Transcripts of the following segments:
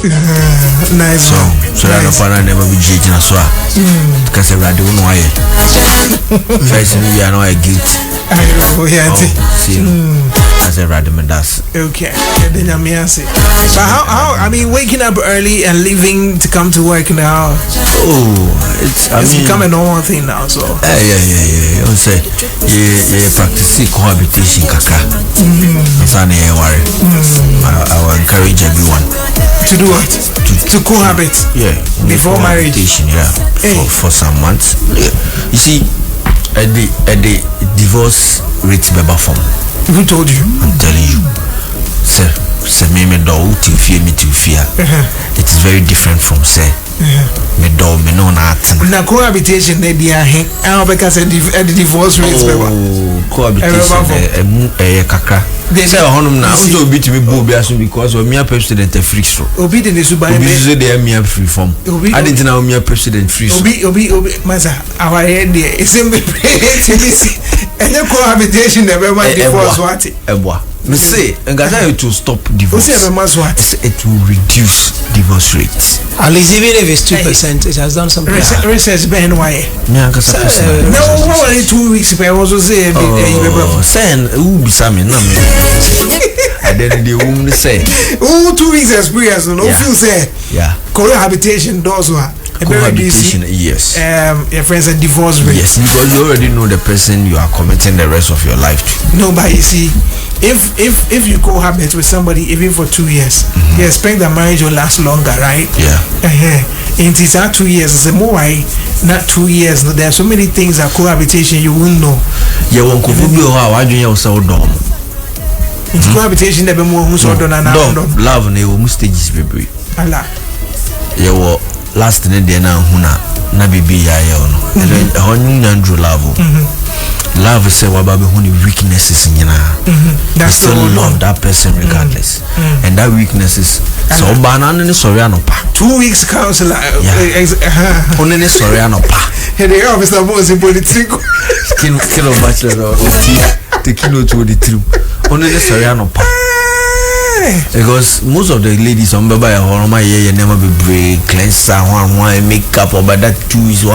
Nice. So that no fun never be judging as well. Because I don't know why. First, we are not a guilt. As a radical does. Okay. Then I'm here. But how? I mean, waking up early and leaving to come to work now. It's become a normal thing now. So. Yeah. You say, practicing cohabitation, kaka. I will encourage everyone to do what? To cohabit. Yeah. Before marriage. Yeah. For some months. You see, at the divorce rate beba form. Who told you? I'm telling you. Sir, me to fear. It is very different from say. Me no not. Na cohabitation they dia hen. Because the divorce rate beba. Cohabitation kakra. They say honum na unto obi to me bo bia so because we mere president free so. Obi de ne suba obi so dey mere free form. I didn't know mere president free so. Obi masa our head there. Isembe and the cohabitation never mind divorce what? Eboa. Me say ngata to stop divorce. It will reduce divorce rates. At least even if it's 2%, it has done something. Research Ben why? No, what was it 2 weeks ago? I was say saying who be something no me. And then the woman say 2 weeks experience no feel say cohabitation does what? Cohabitation, yes. Your friends are divorce rate. Yes, because you already know the person you are committing the rest of your life to. No, but you see, if you cohabit with somebody even for 2 years, you expect the marriage will last longer, right? Yeah. And it's not 2 years. It's more why not 2 years. There are so many things that cohabitation you won't know. Yeah, one could be how you also dom. It's cohabitation that be more who's done and love ne wo stages baby. Allah. Yeah, last day na huna na baby ya no. Honyu nyandru love. Love say wababe huni weaknesses nyina. That's still love that person regardless. And that weaknesses so banana ni sorry anopa. 2 weeks counselor. Only ni sorry anopa. Hey, they are MrBonezgh political. Still bachelor of taking note to the truth. Only the sorry anopa. Because most of the ladies on Baba Horoma ye never be break, cleanser, one makeup or but that 2 is 3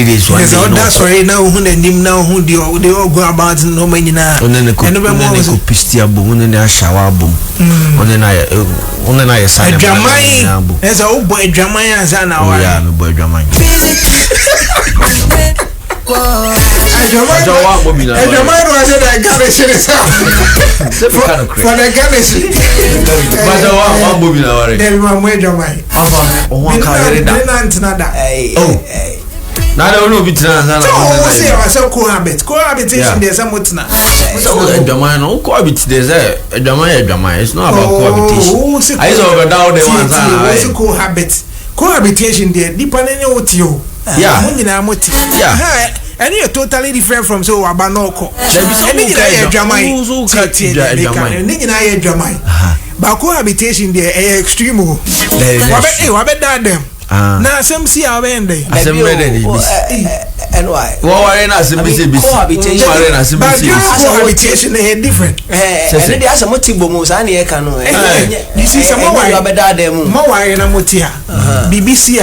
days one. That's why now who and him now who they all go about no money now. And then the pistia boom and then shower boom. And then I sign a as a old boy drama as an hour. Yeah, no boy drama. For the garnish. Now I don't know if it's cohabitation. There's some what's not. It's not about cohabitation. I saw down the ones cohabitation there, depending on what you. Yeah. And you're totally different from so Abanoko. But cohabitation there extreme. Now some see our end. And why? Cohabitation is different. And there's a motibo and here can you see some more BBC.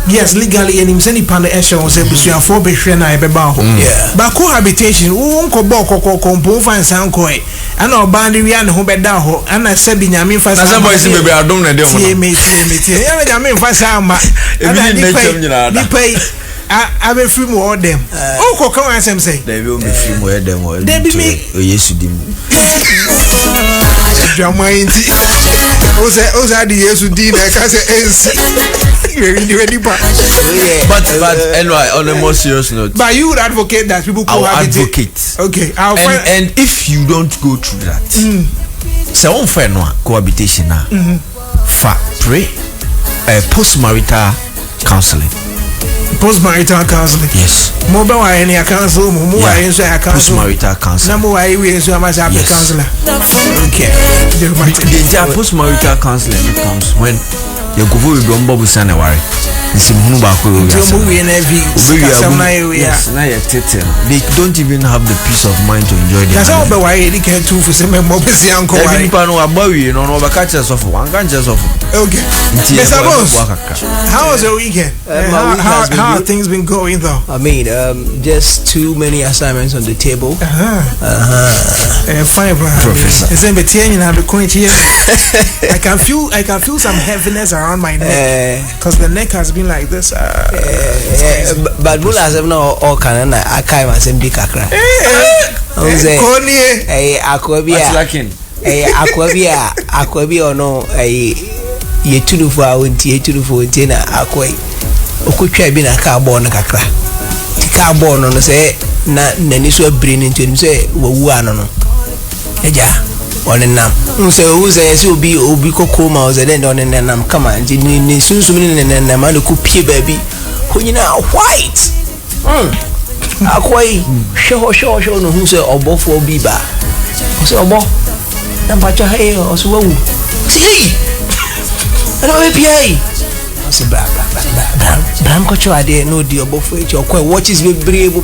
Yes, legally and him sending panel eshon say busuan for be hwe na ebeba ho. But cohabitation won ko boko kompo fan san ko e. Ana obande wi an ho beda ho. Ana sabi nyame fa san. Na boy si bebe adom na de ho. Tie me. Ya nyame fa san ma. Ebi ni nature nyina da. I be free more them. Oh, ko kan ansem say. They will be free more them. They be me. Yesu dim. Drama inti. Oza di Yesu di na ka say But anyway, on a more serious note. But you would advocate that people cohabitate. Advocate. Okay. And if you don't go through that, so on fair no cohabitation na. Pray post-marital counseling. Post-marital counseling. Yes. Mobile why any counsel, post-marital counseling. Number why we is a counselor. Okay. The post-marital counseling comes when you go with Bombo Sanawari. Simunu Bako. Yes, they don't even have the peace of mind to enjoy their that's how why they can do for some mobile uncle. Every people about you know over catches of one catches of. Okay. Mr. Boss, how was your weekend? How have things been going though? I mean, just too many assignments on the table. Fine, Professor. I can feel some heaviness around my neck because the neck has been like this. But Moula has no all kind of I can't even be kakra. Akwabi or no ye tunu for na akwai okutwa bi na car born kakra ti car born no say na nani so brain into him say wawu ano no eja onenam say who say say obi kokoma o say den onenam kama nti ni sunsun ni nenam na ko pie baby honyina white akwai show no hu say obofo bi ba o say obo na bacha hey o so wawu ti hey I don't API. I said, Bram Kocho, I didn't know the above for your watch is very brave. I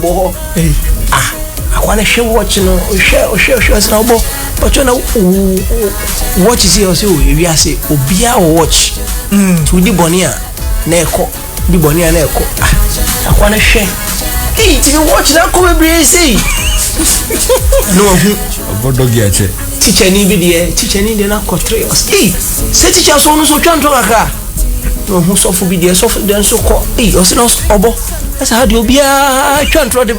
want to share watching or share, but you know, watch is here. So we are say, Obia watch to the Bonia Neko, the Bonia Neko. I want to share. Hey, did you watch that? Come and say, no, what dog yet? Teacher need the na portray us. Hey, say teacher so no so twanto aka. No who so for be there so then so call. Hey, o se no obo. That's how do bia twanto de.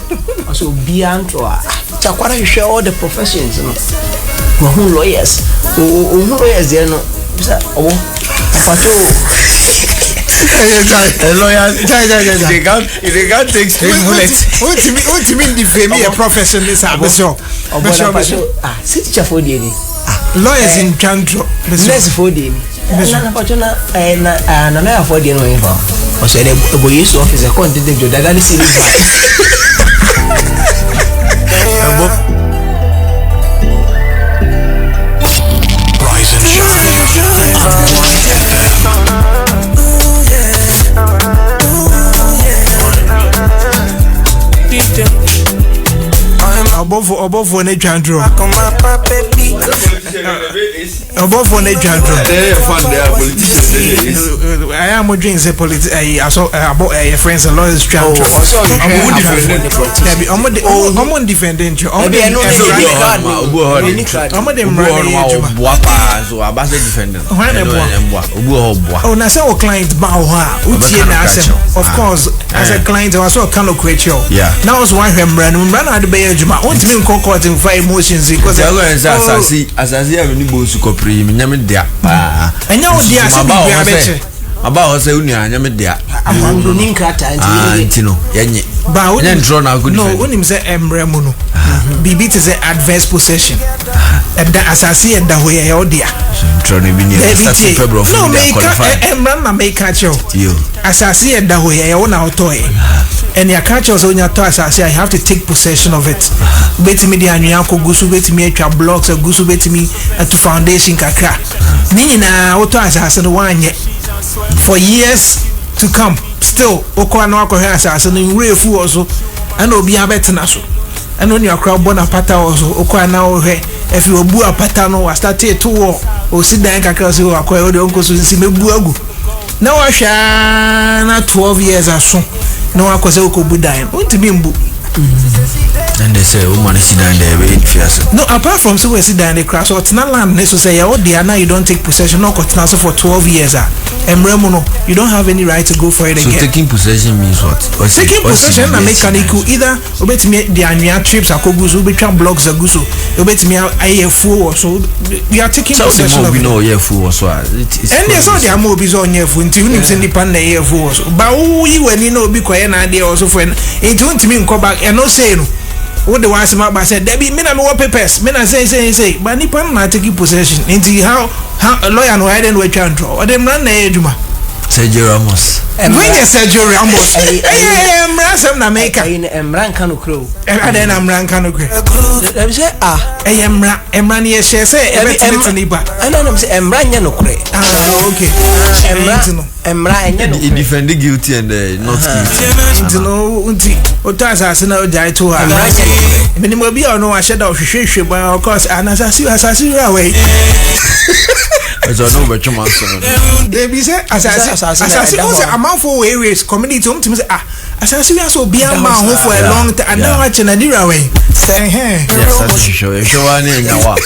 So bia antro a. Chakwara you share all the professions no. Who lawyers. Who lawyers there no. Bisa obo. Pato. Lawyers. They can't take What you mean the family profession is so. See teacher for the lawyers in Chandro. Nurse for the na for the no info. O say the boy officer content the daga see this. Rise and above for ne Chandro. Above for ne Chandro. I am a drink I saw about friends and lawyers Chandro. I'm on defending you. I'm oh, now so client of course, as a client, I was so kind of create you. Yeah. Now was one run out the bay. I want to be caught in 5 emotions because I have any boss to copy. I know they are about say unia nyame dia amando ninkata antino yenye ba woni draw na good no woni me say emre mu no bibi te say adverse possession da asase e da hoye ya odia draw na bi ni start February no emre na make catch you asase e da hoye ya wona otoye and ya catch us on your to asase I have to take possession of it betimi dia anwa ko gusu betimi atwa blocks gusu betimi to foundation kakra ni na oto asase no wanye for years to come still okwa na akọ hwe asase no nrefu also ana obi abetena so ana oni akra bona pata also okwa na ohwe efi obu apata no wa start to wo o si dan kakra so akọ o de onko so si mebu agu na wa hwa na 12 years aso na wa akọ se okobu dan ontimi mbu and they say woman sit down there wait fierce no apart from so we sit down the crash or tina land so say ya odi na you don't take possession no continue so for 12 years emremo no you don't have any right to go for it again. So taking possession means what? Taking possession na mechanical either obetimi the annual trips akoguso obetwa blocks aguso obetimi ayefu so we are taking possession of it. No yefu so and there's all the amobi so yefu nti unim se nipa na yefu so ba yi wani na obi koye na ade also for nti untimi nko back and no say no what the one about said Debbie me na me what papers me na say but nipa na take possession nti how a lawyer no I didn't wait and draw or them run na ejuma Sergio Ramos. When you Sergio Ramos, I'm ransom na make in Emrankano crew. And then I'm Rankano. Let me say, Emran yes, say, everything. And then I'm saying, Emranya no cray. Okay. Emran, He defended guilty and not guilty. To know, Otas no die to her. Minimum be or no, I said, of fish, but of course, and as I see away. As I know, but you must they be say, as I see, a month for areas, community to me, as I see, I saw be a man for a long time, and now I can a near away. Say, hey, yes, that's show one in our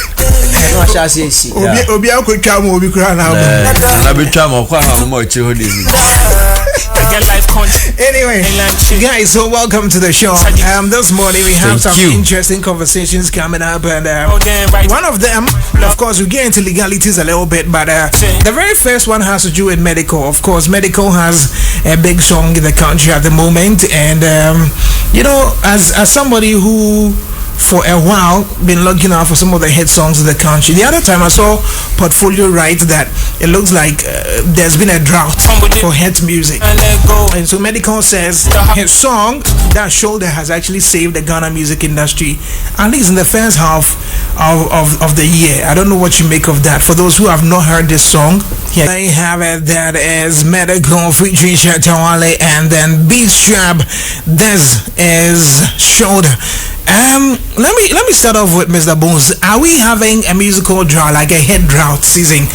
Obia could come over crown out. I'll be trying quite much. Anyway, guys, so welcome to the show. This morning we have some interesting conversations coming up, and one of them, of course, we get into legalities a little bit, but the very first one has to do with Medikal. Of course, Medikal has a big song in the country at the moment, and you know, as somebody who for a while been looking out for some of the hit songs in the country. The other time I saw Portfolio write that it looks like there's been a drought for hit music, and so Medikal says his song That Shoulder has actually saved the Ghana music industry, at least in the first half of the year. I don't know what you make of that. For those who have not heard this song, here I have it. That is Medikal featuring Shatawale, and then Beat Strap. This is Shoulder. Let me start off with Mr. Bones. Are we having a musical drought, like a hit drought season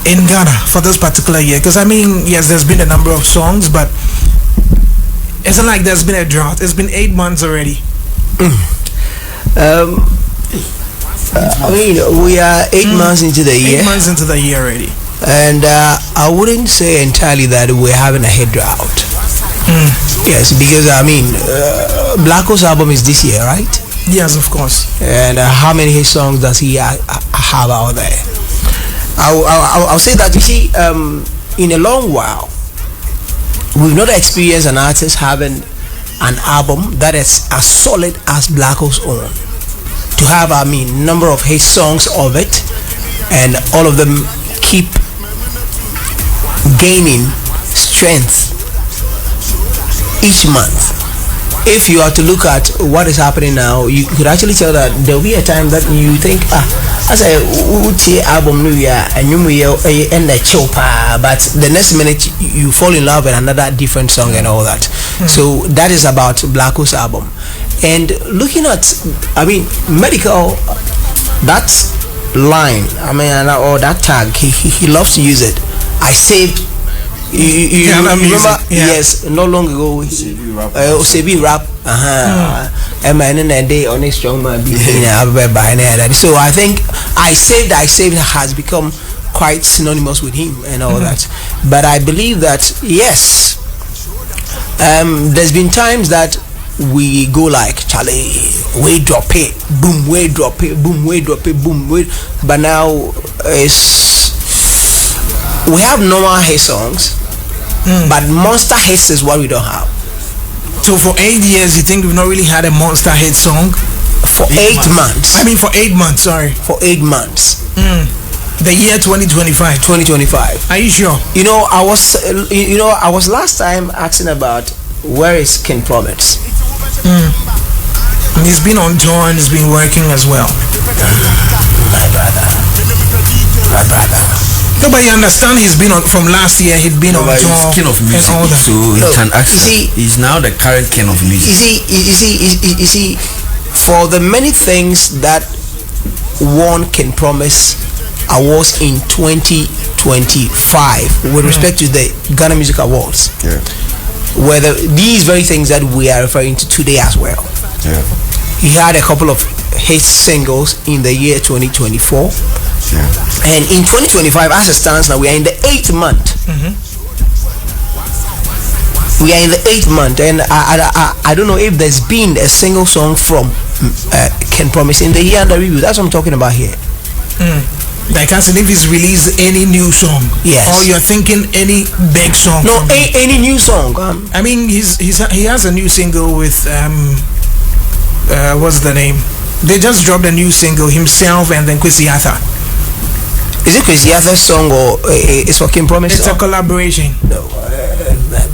in Ghana for this particular year? Because I mean, yes, there's been a number of songs, but it's not like there's been a drought. It's been 8 months already. I mean, we are 8 months into the year. 8 months into the year already. And I wouldn't say entirely that we're having a hit drought. Yes, because I mean, Blacko's album is this year, right? Yes, of course. And how many hit songs does he have out there? I'll say that, you see, in a long while, we've not experienced an artist having an album that is as solid as Blacko's own. To have, I mean, number of hit songs of it, and all of them keep gaining strength each month. If you are to look at what is happening now, you could actually tell that there will be a time that you think, as a album new year and you end the chopa, but the next minute you fall in love with another different song and all that. So that is about Blacko's album. And looking at, I mean, Medikal, that line, I mean, or that tag, he loves to use it. I saved. You remember? Yes, not long ago. Sebi rap. And then day on a strong man. So I think I saved has become quite synonymous with him and all that. But I believe that yes, there's been times that we go like Charlie, we drop it, boom, we drop it, boom, we drop it, boom, we. But now we have normal hit songs. But monster hits is what we don't have. So for 8 years, you think we've not really had a monster hit song? For 8 months. I mean, for 8 months. Sorry. For 8 months. The year 2025. 2025. Are you sure? You know, I was last time asking about where is King Promise. And he's been on tour and he's been working as well. My brother. Nobody understand he's been on from last year. He'd been on tour. King of music, and all that. so he can actually. He's now the current king of music. You see, for the many things that won King Promise awards in 2025 with respect to the Ghana Music Awards, were these very things that we are referring to today as well. He had a couple of hit singles in the year 2024. And in 2025, as it stands now, we are in the 8th month. We are in the 8th month, and I don't know if there's been a single song from Ken Promise in the year under review. That's what I'm talking about here. Like I said, if he's released any new song, yes, or you're thinking any big song. No, any new song. I mean, he has a new single with what's the name? They just dropped a new single himself and then Kwesi Arthur. Is it Crazy Arthur's song or it's for King Promise? It's a collaboration. No,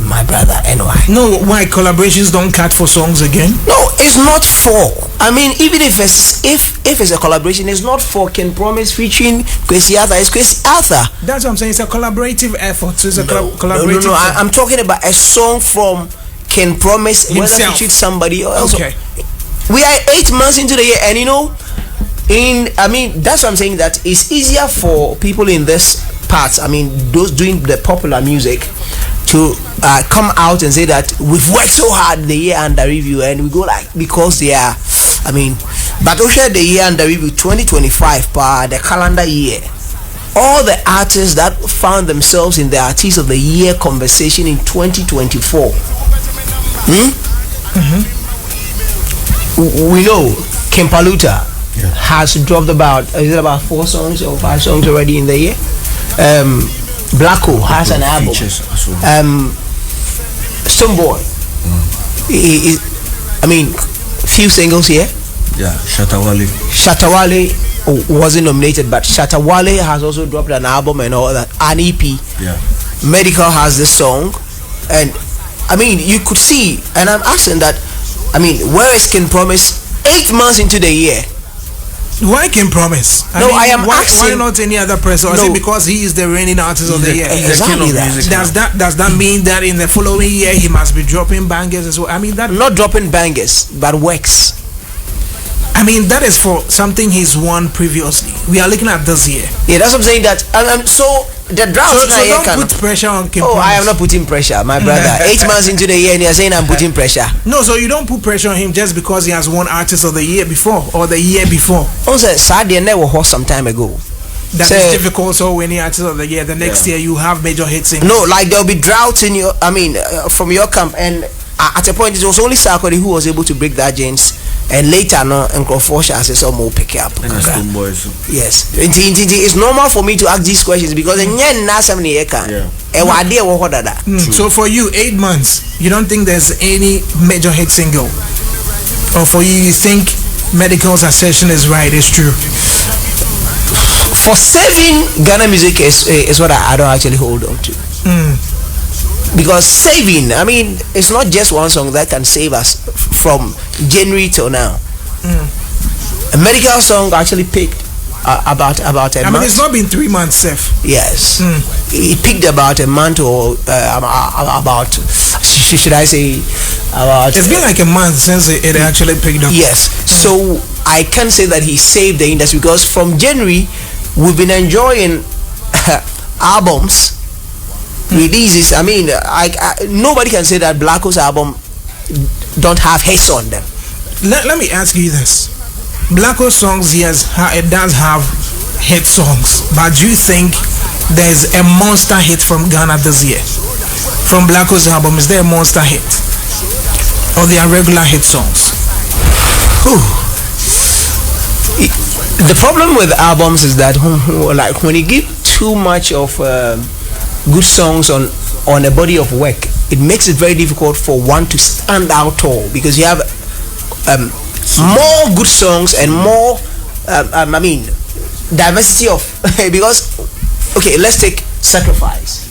my brother, NY. No, why collaborations don't cut for songs again? No, it's not for. I mean, even if it's a collaboration, it's not for King Promise featuring Crazy Arthur. It's Crazy Arthur. That's what I'm saying. It's a collaborative effort. So it's a collaborative. No. I'm talking about a song from King Promise, himself, whether featured somebody else. Okay. We are 8 months into the year, and that's what I'm saying, that it's easier for people in this part, those doing the popular music, to come out and say that we've worked so hard the year under review, and we go because they are, but also the year under review 2025 the calendar year, all the artists that found themselves in the Artist of the Year conversation in 2024. We know Kim Paluta has dropped about 4 songs or 5 songs already in the year. Blacko has an album. Stoneboy, few singles here. Yeah, Shatawale wasn't nominated, but Shatawale has also dropped an album and all that, an EP. Yeah. Medikal has this song, and you could see, and I'm asking that, where is King Promise 8 months into the year? Why King Promise? I am why asking. not any other person? Or is it because he is the reigning artist of the year? Exactly that. Does that mean that in the following year he must be dropping bangers as well? That not dropping bangers, but works. That is for something he's won previously. We are looking at this year. Yeah, that's what I'm saying. That so the drought. So don't put pressure on King Promise. I am not putting pressure, my brother. 8 months into the year, and you're saying I'm putting pressure. No, so you don't put pressure on him just because he has won Artist of the Year before or the year before. Also, Sadia never horse some time ago. That is difficult. So winning Artist of the Year, the next year you have major hits in. No, there'll be droughts in your. From your camp, and at a point it was only Sarkodie who was able to break that chains. And later, and Crawford has some more pick up. Yes, it's normal for me to ask these questions because So for you, 8 months, you don't think there's any major hit single, or for you think Medical's assertion is right? It's true. For saving Ghana music is what I don't actually hold on to. Because saving, it's not just one song that can save us from January till now. A Medikal song actually peaked about a month. It's not been 3 months, Seth. Yes. It peaked about a month or about, should I say, about... It's been like a month since it actually picked up. Yes. So I can't say that he saved the industry because from January, we've been enjoying albums, releases. Nobody can say that Blacko's album don't have hits on them. Let me ask you this: Blacko's songs, yes, it does have hit songs, but do you think there's a monster hit from Ghana this year? From Blacko's album, is there a monster hit, or they are regular hit songs? The problem with albums is that when you give too much of good songs on a body of work, it makes it very difficult for one to stand out tall because you have more good songs and more diversity of because let's take Sacrifice.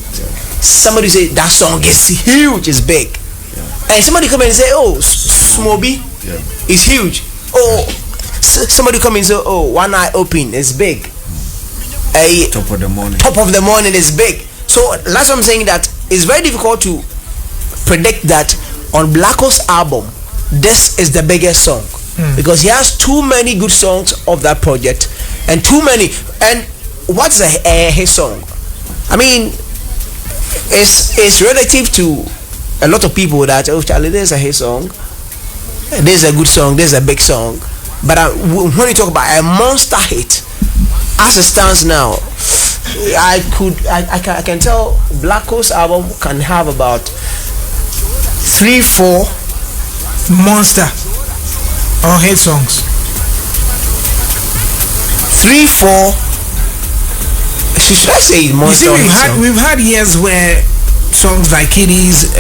Somebody say that song is huge, is big, and somebody come and say Smoby is huge. Somebody come and say One Eye Open is big. Top of the morning is big. So that's what I'm saying, that it's very difficult to predict that on Blacko's album this is the biggest song because he has too many good songs of that project and too many. And what's a hit song? It's relative to a lot of people that Charlie, there's a hit song, there's a good song, there's a big song, but when you talk about a monster hit, as it stands now, I can tell Blacko's album can have about 3-4 monster or hit songs. 3-4. Should I say monster? You see, we've had years where songs like Kiddies,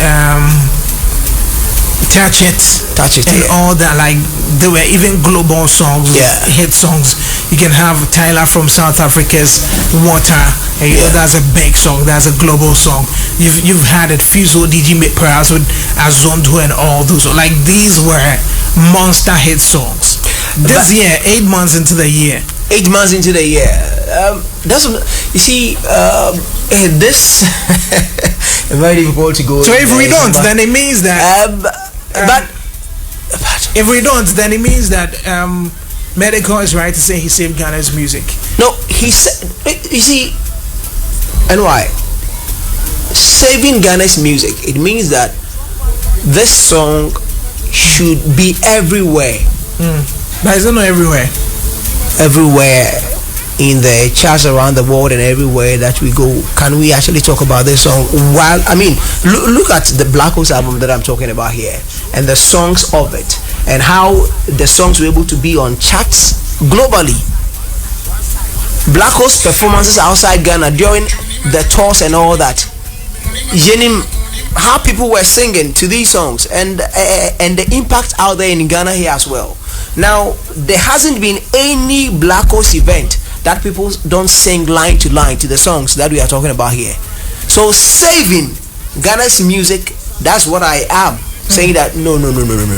Touch It, and all that. Like there were even global songs, hit songs. You can have Tyler from South Africa's Water. And that's a big song. That's a global song. You've had it. Fuso DJ perhaps with Azondo and all those. Like these were monster hit songs. This year, 8 months into the year. 8 months into the year. That's you see. This very difficult to go. So if we don't, then it means that. But if we don't, then it means that Medikal is right to say he saved Ghana's music. No, he said. You see, and why? Saving Ghana's music. It means that this song should be everywhere. But it's not everywhere. Everywhere in the charts around the world and everywhere that we go, can we actually talk about this song? While I mean, look at the Black Holes album that I'm talking about here, and the songs of it, and how the songs were able to be on charts globally. Black Holes performances outside Ghana during the tours and all that. How people were singing to these songs, and the impact out there in Ghana here as well. Now there hasn't been any Black Holes event that people don't sing line to line to the songs that we are talking about here. So saving Ghana's music, that's what I am saying. That no.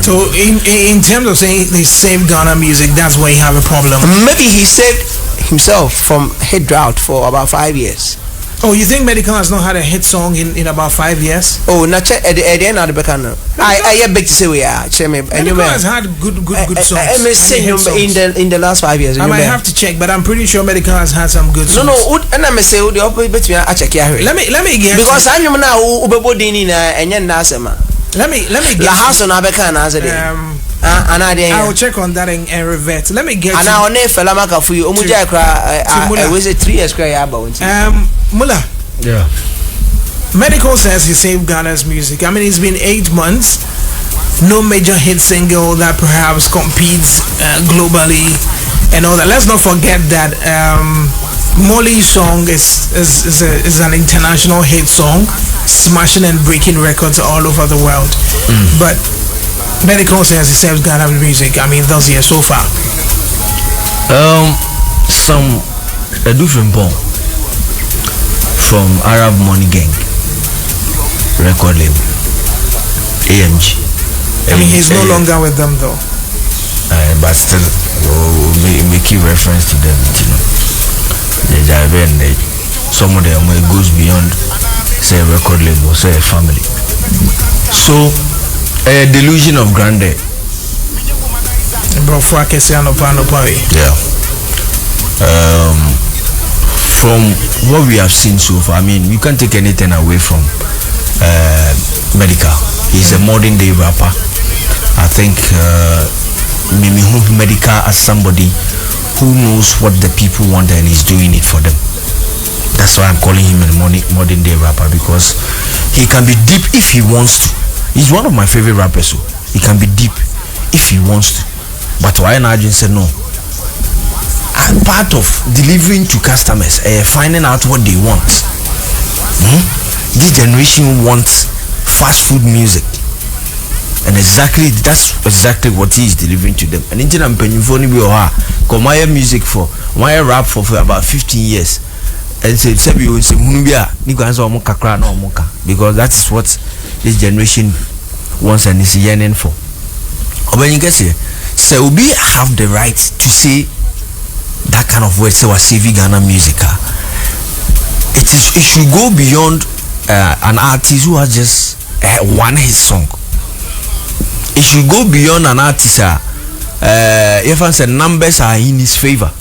So in terms of saying they saved Ghana music, that's where you have a problem. Maybe he saved himself from hit drought for about 5 years. Oh, you think Medikal has not had a hit song in about 5 years? Oh, not at the end of the back. I beg to say we are. Medikal has had good songs. I may say in the last 5 years. I might have to check, but I'm pretty sure Medikal has had some good songs. No, and I may say the opposite between I check here. Let me guess. Because I'm now ubebodini na enye nasema. Let me guess. La house on Abeka na azade. I will check on that and revert. Let me get. And I on fella maka for you. Omuja kra. I was 3 years kra ya about. Moula. Yeah. Medikal says he saved Ghana's music. I mean, it's been 8 months. No major hit single that perhaps competes globally and all that. Let's not forget that Moulla's song is an international hit song, smashing and breaking records all over the world. But Medikal says he saves Ghana's music. I mean, those years so far. Some a different bomb from Arab Money Gang record label, AMG. I mean, he's no longer with them though. But still, making reference to them, you know. Some of them goes beyond, say, a record label, say, a family. So, a delusion of grandeur. Yeah. From what we have seen so far, I mean, you can't take anything away from Medikal. He's a modern day rapper. I think Medikal as somebody who knows what the people want and is doing it for them. That's why I'm calling him a modern day rapper, because he can be deep if he wants to. He's one of my favorite rappers, so he can be deep if he wants to. But why not just say no? And part of delivering to customers, finding out what they want. This generation wants fast food music, and that's exactly what he is delivering to them. And I'm paying for my music for my rap for about 15 years, and say because that's what this generation wants and is yearning for. When you get here, so we have the right to say that kind of word, say we're saving Ghana music. It should go beyond an artist who has just one hit song. It should go beyond an artist if I said numbers are in his favor.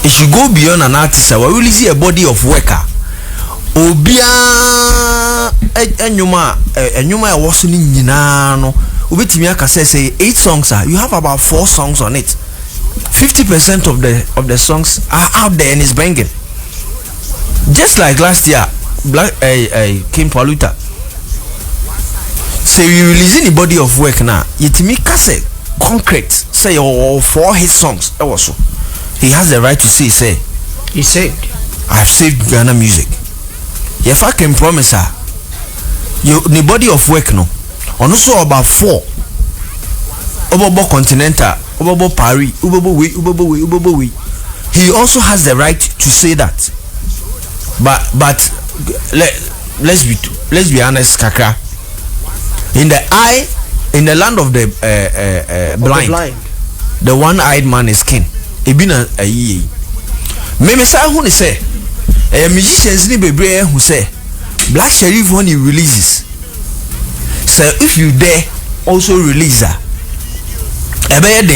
It should go beyond an artist where we really see a body of worker. Obia enyuma wasu ni nyina no obetimi aka say 8 songs you have about 4 songs on it. 50% of the songs are out there and it's banging. Just like last year, King Paluta. So you releasing the body of work now. Yetimi kase concrete say 4 hit songs. Also, he has the right to say he saved. I've saved Ghana music. If I can promise her, the body of work no, Also about 4. Obobo Continental, Obobo Paris, Ubobo way. He also has the right to say that. But let's be honest, Kaka. In the land of the blind, the one-eyed man is king. Ebina ayi. Me say who say musicians ni bebre who say Black Sherif when he releases. So if you dare also release that.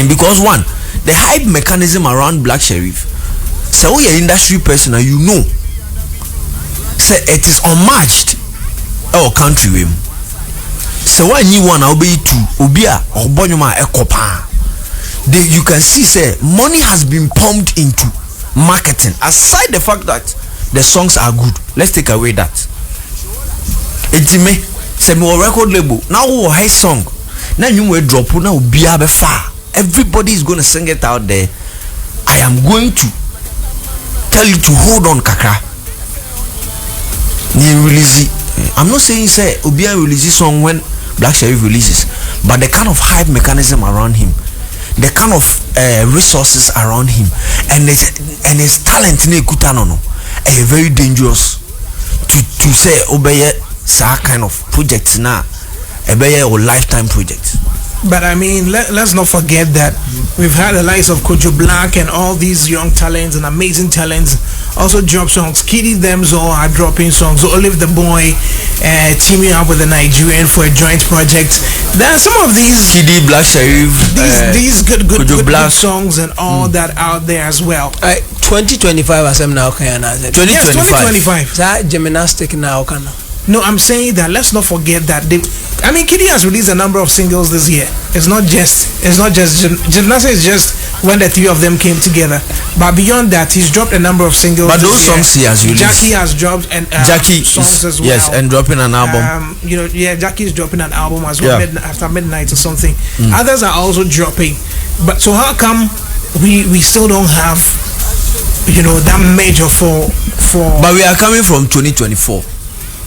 Because one, the hype mechanism around Black Sherif. So we are industry person and you know. So it is unmatched. Our country with. So when you want to be to Obia or Bonyoma Ekopa, you can see say money has been pumped into marketing. Aside the fact that the songs are good, let's take away that. Ejime say me record label now high song. Now you will drop now Obia be far. Everybody is going to sing it out there. I am going to tell you to hold on, Kaka. I'm not saying say Obia releases song when Black Sherif releases, but the kind of hype mechanism around him, the kind of resources around him, and his talent ne kutanono, are very dangerous to say Obia sa kind of project na Obia or lifetime project. But I mean, let's not forget that we've had the likes of Kojo Black and all these young talents and amazing talents also drop songs. Kiddy Them's all are dropping songs. Olive the Boy teaming up with a Nigerian for a joint project. There are some of these Kiddy, Black Sherif, these good songs and all that out there as well. 2025 as I'm now can. 2025. Yes, 2025. That gymnastic now can. No, I'm saying that let's not forget that Kiddy has released a number of singles this year. It's not just Gymnastic is just when the three of them came together. But beyond that, he's dropped a number of singles. But those songs he has released. Jackie has dropped songs as well. Yes, and dropping an album. Jackie is dropping an album as well after midnight or something. Others are also dropping. But so how come we still don't have that major for? But we are coming from 2024.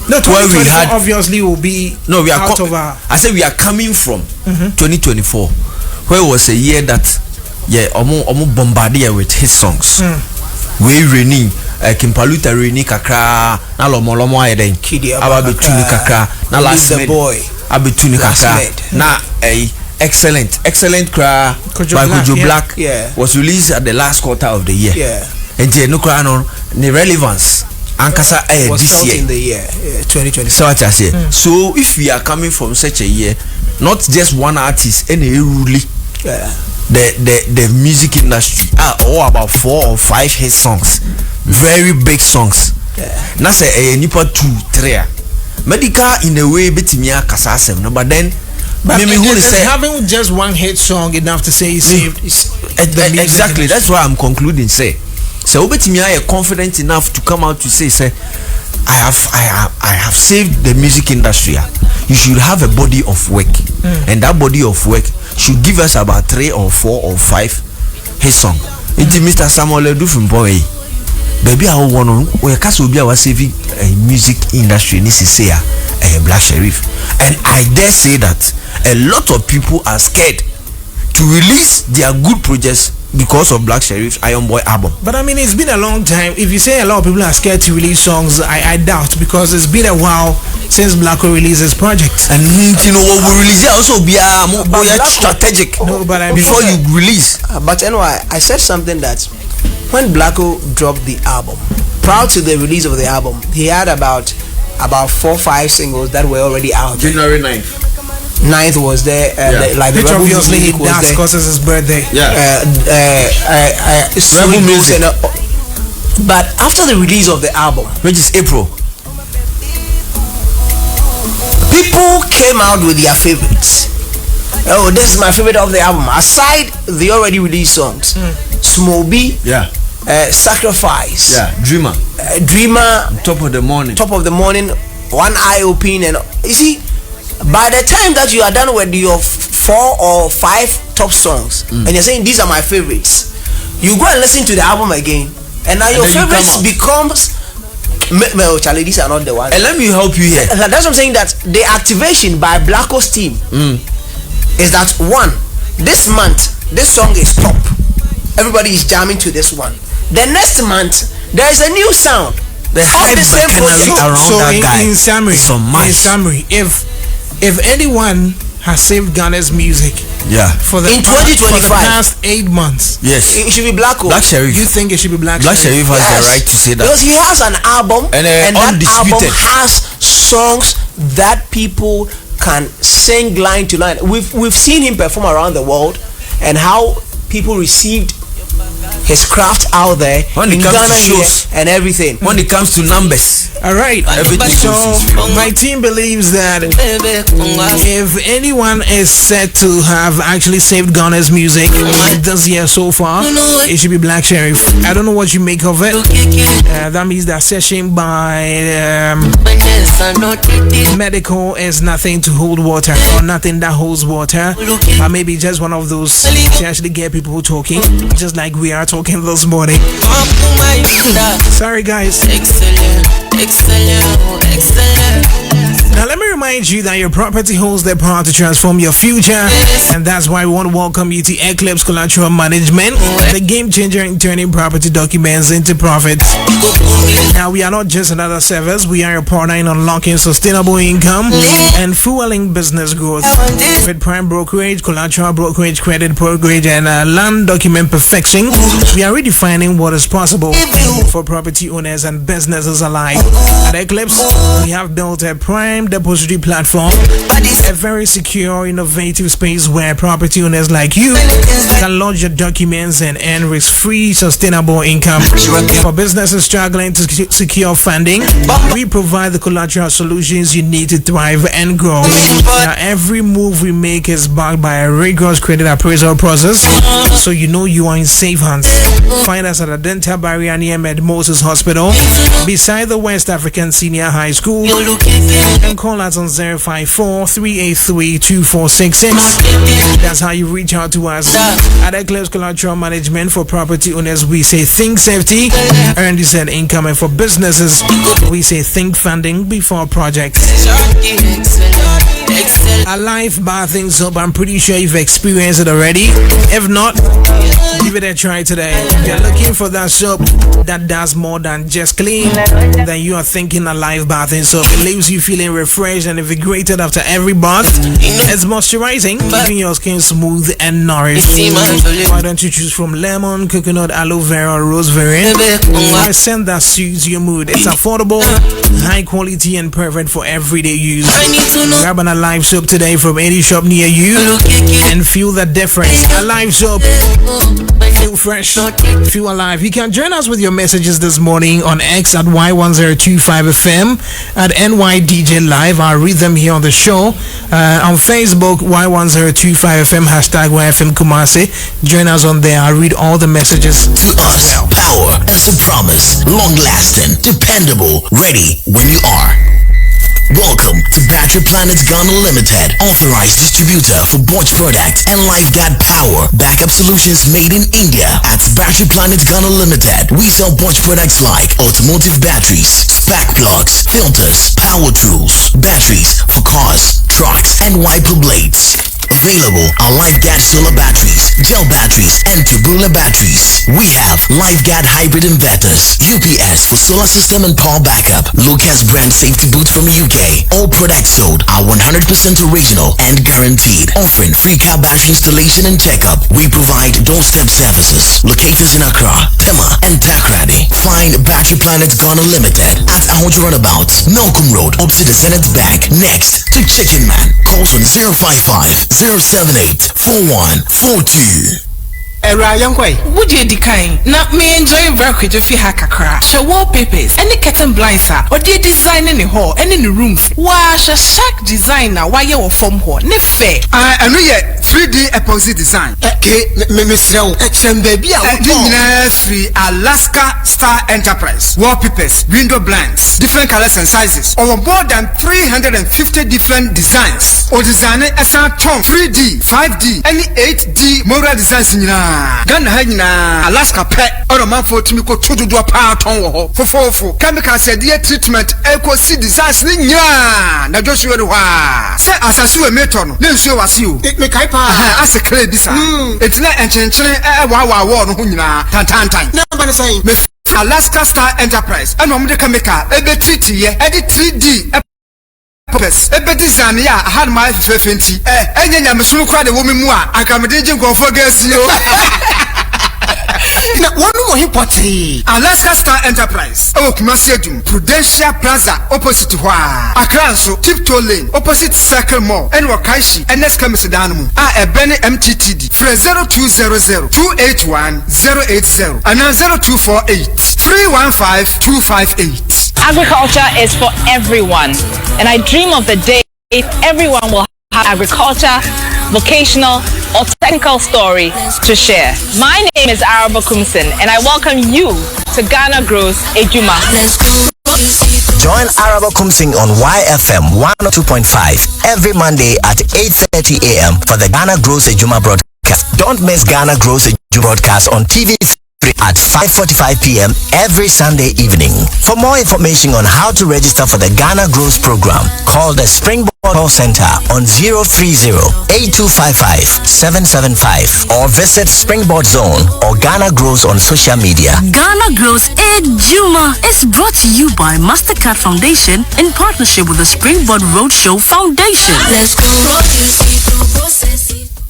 No, 2024 obviously will be out of our... I said we are coming from 2024, where was a year that omo bombardier with his songs. We raining Kimpaluta rainy kakra na lomo ayeden ababetuni kakra na last the boy abetuni kakra na excellent cry by Kojo Black was released at the last quarter of the year. And no cry on the relevance Ankasa was this year in the year 2020. So if we are coming from such a year, not just one artist, any really the music industry are all about 4 or 5 hit songs, very big songs. Now say a nipa 2, 3. Medical in a way betimia kasasem, no, but then having just one hit song enough to say he saved exactly. That's why I'm concluding say. So Obetimia are confident enough to come out to say I have saved the music industry. You should have a body of work, and that body of work should give us about 3 or 4 or 5 hit song. It's Mr. Samuel Edu from Boy. Baby, I want to we can't be our saving music industry. This is say Black Sherif, and I dare say that a lot of people are scared to release their good projects because of Black Sherif's Iron Boy album. But I mean, it's been a long time. If you say a lot of people are scared to release songs, I doubt, because it's been a while since Blacko released his project. And you know what we release also be strategic. No, but I mean, before you release. But anyway, I said something that when Blacko dropped the album, prior to the release of the album, he had about 4 or 5 singles that were already out. January 9th. 9th was there, like which obviously he does because it's his birthday. Rebel music. But after the release of the album, which is April, people came out with their favorites. Oh, this is my favorite of the album. Aside the already released songs, Small B, Sacrifice, Dreamer, Top of the Morning, One Eye Open, and you see. By the time that you are done with your 4 or 5 top songs and you're saying these are my favorites, you go and listen to the album again, and now your favorites becomes Charlie, these are not the ones. And let me help you here. That's what I'm saying, that the activation by Blacko's team is that one, this month, this song is top. Everybody is jamming to this one. The next month, there is a new sound. The hype machinery around that guy. In summary, if anyone has saved Ghana's music, for the past 8 months, yes, it should be Blacko. Black Sherif. You think it should be Black Sherif has the right to say that, because he has an album, and that undisputed album has songs that people can sing line to line. We've seen him perform around the world, and how people received his craft out there when it in comes Ghana to shows, and everything. When it comes to numbers, all right. So my team believes that if anyone is said to have actually saved Ghana's music this year so far, it should be Black Sherif. I don't know what you make of it. That means that session by Medikal is nothing to hold water, or nothing that holds water, but maybe just one of those to actually get people talking, just like we are talking this morning. Sorry guys. Excellent. Now let me remind you that your property holds the power to transform your future, and that's why we want to welcome you to Eclipse Collateral Management, the game changer in turning property documents into profits. Now we are not just another service, we are your partner in unlocking sustainable income and fueling business growth with prime brokerage, collateral brokerage, credit brokerage, and land document perfection. We are redefining what is possible for property owners and businesses alike. At Eclipse, we have built a prime depository platform, a very secure, innovative space where property owners like you can lodge your documents and earn risk-free, sustainable income. For businesses struggling to secure funding, we provide the collateral solutions you need to thrive and grow. Now, every move we make is backed by a rigorous credit appraisal process, so you know you are in safe hands. Find us at a dental barrier near Moses Hospital, beside the West African Senior High School, and call us on 054-383-2466. That's how you reach out to us. At Eclipse Collateral Management, for property owners, we say think safety, earn decent income, and for businesses, we say think funding before projects. Alive bathing soap, I'm pretty sure you've experienced it already. If not, give it a try today. If you're looking for that soap that does more than just clean, then you are thinking Alive bathing soap. It leaves you feeling refreshed and invigorated after every bath. It's moisturizing, keeping your skin smooth and nourished. Why don't you choose from lemon, coconut, aloe vera, or rose variant, or a scent that suits your mood? It's affordable, high quality, and perfect for everyday use. Grab an Alive soap today from any shop near you and feel the difference. Alive soap, feel fresh, feel alive. You can join us with your messages this morning on X at Y1025FM, at NYDJ Live. I'll read them here on the show. On Facebook, Y1025FM, hashtag YFM Kumasi. Join us on there. I'll read all the messages. To us, power is a promise, long lasting, dependable, ready when you are. Welcome to Battery Planets Ghana Limited, authorized distributor for Bosch products and LifeGuard Power backup solutions made in India. At Battery Planets Ghana Limited, we sell Bosch products like automotive batteries, spark plugs, filters, power tools, batteries for cars, trucks, and wiper blades. Available are LifeGuard solar batteries, gel batteries, and tubular batteries. We have LifeGuard hybrid inverters, UPS for solar system and power backup, Lucas brand safety boots from UK. All products sold are 100% original and guaranteed. Offering free car battery installation and checkup. We provide doorstep services. Located in Accra, Tema, and Takrady. Find Battery Planets Ghana Limited at Ahojo Runabout, Malcolm Road, opposite the Zenith Bank, next to Chicken Man. Calls on 055-078-4142. Would you decline? Not me enjoying breakfast if you have a crack. Show wallpapers, any curtain blinds, or do you design in the hall and in the rooms? Wash a shark designer while you were from home. Never. I know yet. 3D epoxy design. Mesrel, baby, free Alaska Star Enterprise. Wallpapers, window blinds, different colors and sizes. Over more than 350 different designs. Or designer Asare 3D, 5D, any 8D Moula designs in Ghana, Alaska pet, or a man for Timiko to do a power ton for chemical said treatment, equal C designs. Na Joshua say as I see a meton, then show us you. It make I as a clay bisa. It's not enchantment wow tan. Never saying Miss Alaska Star Enterprise and Omega Meka, a treaty, edit 3D. Purpose. A better design, yeah, I had my 50. And then I'm a slow crowd, a woman more. I can go for girls. One more important. Alaska Star Enterprise. Oh, Kumasiadum. Prudential Plaza opposite to Accra, so Tiptoe Lane opposite Circle Mall. And Wakaishi and Neska Misedanamu. A Benny MTTD. Fred 0200 281 080 and 0248 315 258. Agriculture is for everyone, and I dream of the day everyone will have agriculture, vocational or technical story to share. My name is Araba Kumsin, and I welcome you to Ghana Grows Ejuma. Join Araba Kumsing on YFM 102.5 every Monday at 8:30 a.m. for the Ghana Grows Ejuma broadcast. Don't miss Ghana Grows Ejuma broadcast on TV3 at 5:45 p.m. every Sunday evening. For more information on how to register for the Ghana Grows program, call the Springboard Call Center on 030-8255-775 or visit Springboard Zone or Ghana Grows on social media. Ghana Grows Ejuma is brought to you by MasterCard Foundation in partnership with the Springboard Roadshow Foundation. Let's go.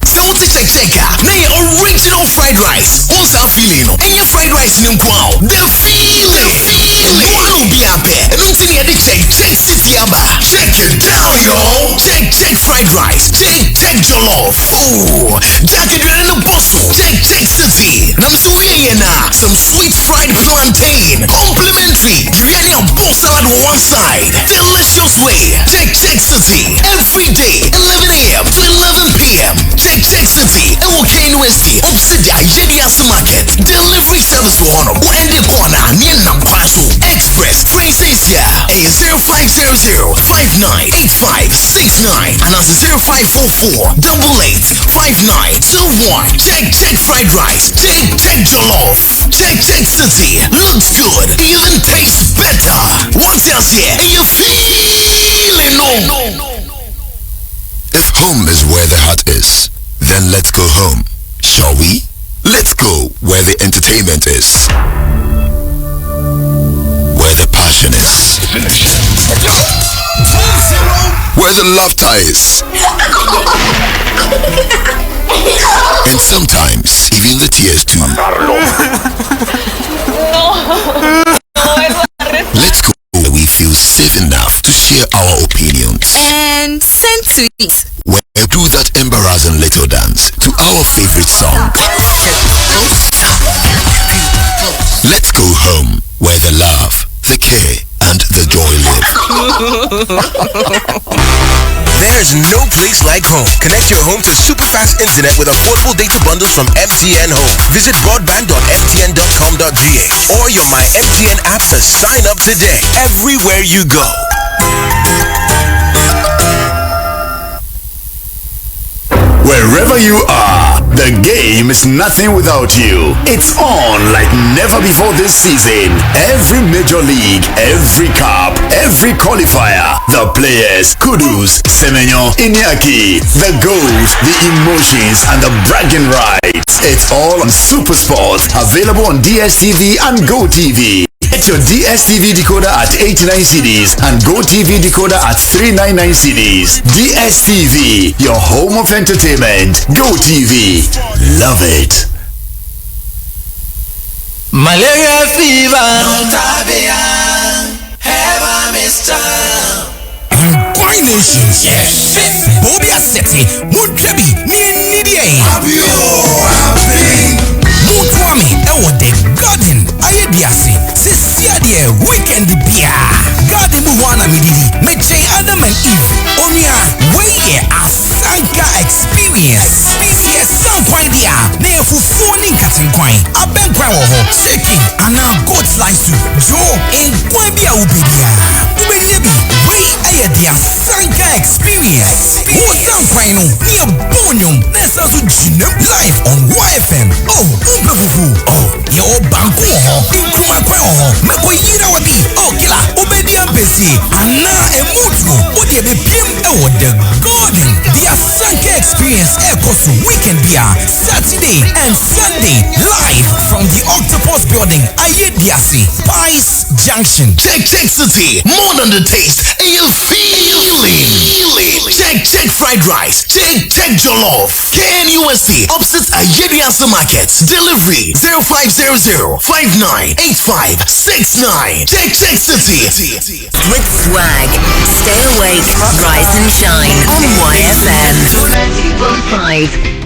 Salty Cheka, nay original fried rice. What's our feeling? And your fried rice in Kwao. The feeling. And one be a pair. And I'm saying check city aba. Check it down, yo. Check fried rice. Check jollof. Ooh, Jackie in the bustle. Check city. And I'm so here now. Some sweet fried plantain. Complimentary. Biryani and bowl salad on one side. Delicious way. Check city. Every day, 11 a.m. to 11 p.m. Check City, OK University, Obsidia, Yedias Market, delivery service for Honor, Wendy Corner, near Namquaso, Express, Trace Asia, a 0500-598569, and as 0544-885921. Check fried rice, check jollof, check City, looks good, even tastes better. What's else here? And you feeling no. If home is where the heart is, then let's go home, shall we? Let's go where the entertainment is, where the passion is, where the laughter is, and sometimes even the tears too. Let's go where we feel safe enough to share our opinions And send tweets. where we do that embarrassing little dance to our favorite song. Let's go home where the love, the care, and the joy live. There's no place like home. Connect your home to super fast internet with affordable data bundles from MTN Home. Visit broadband.mtn.com.ga or your My MTN app to sign up today. Everywhere you go. Wherever you are, the game is nothing without you. It's on like never before this season. Every major league, every cup, every qualifier, the players, Kudus, Semenyo, Iñaki, the goals, the emotions, and the bragging rights. It's all on Super Sports, available on DSTV and GoTV. Get your DSTV decoder at 89 CDs and GoTV decoder at 399 CDs. DSTV, your home of entertainment. GoTV, love it. Malaria fever. No Tabian. Have a mister. Nations, yes. Bobia City, Mutrebi, Nidia. Mutwami, Ewode, Garden, Ayediasi, Cecilia, Weekend Bia, Garden Muwana Mididi, Meche Adam and Eve, Onia, Weye, Asanka Experience. rice in coin. A ben crown chicken and a goat slice soup. Joe in Quambia Ubibia. Ubeyebi, wait a dia Sanka experience. Who's Quino near Bonium, Nessa to Gino live on YFM. Oh, oh, your banco, Incruma Quaho, Mako Yina Wabi, oh, Killa, Ubedian Bessie, Anna and Mutu, Udia Pim, oh, the garden. The Sanka experience Echoes Weekend Beer, Saturday and Sunday, live from the Octopus Building, Ayediasi, Pies Junction. Check City, more than the taste, and you feeling. Check fried rice, check jollof. KNUST, opposite Ayediasi Market. Delivery 0500 598569. Check City. With swag, stay awake, rise and shine on YFM 90.5.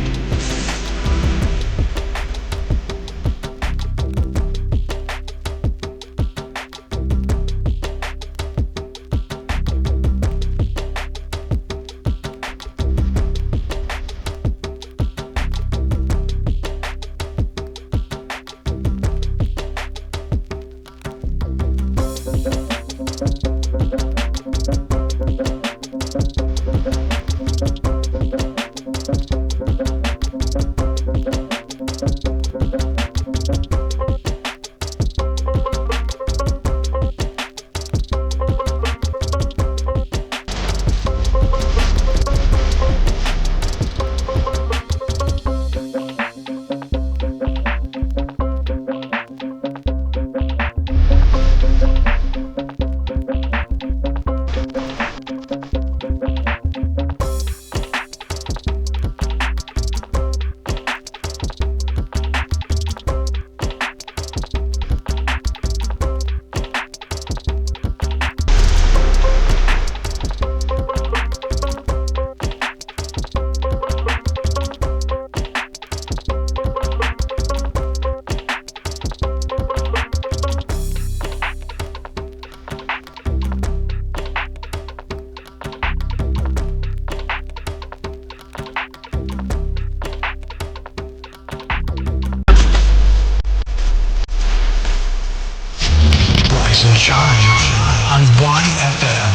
On YFM.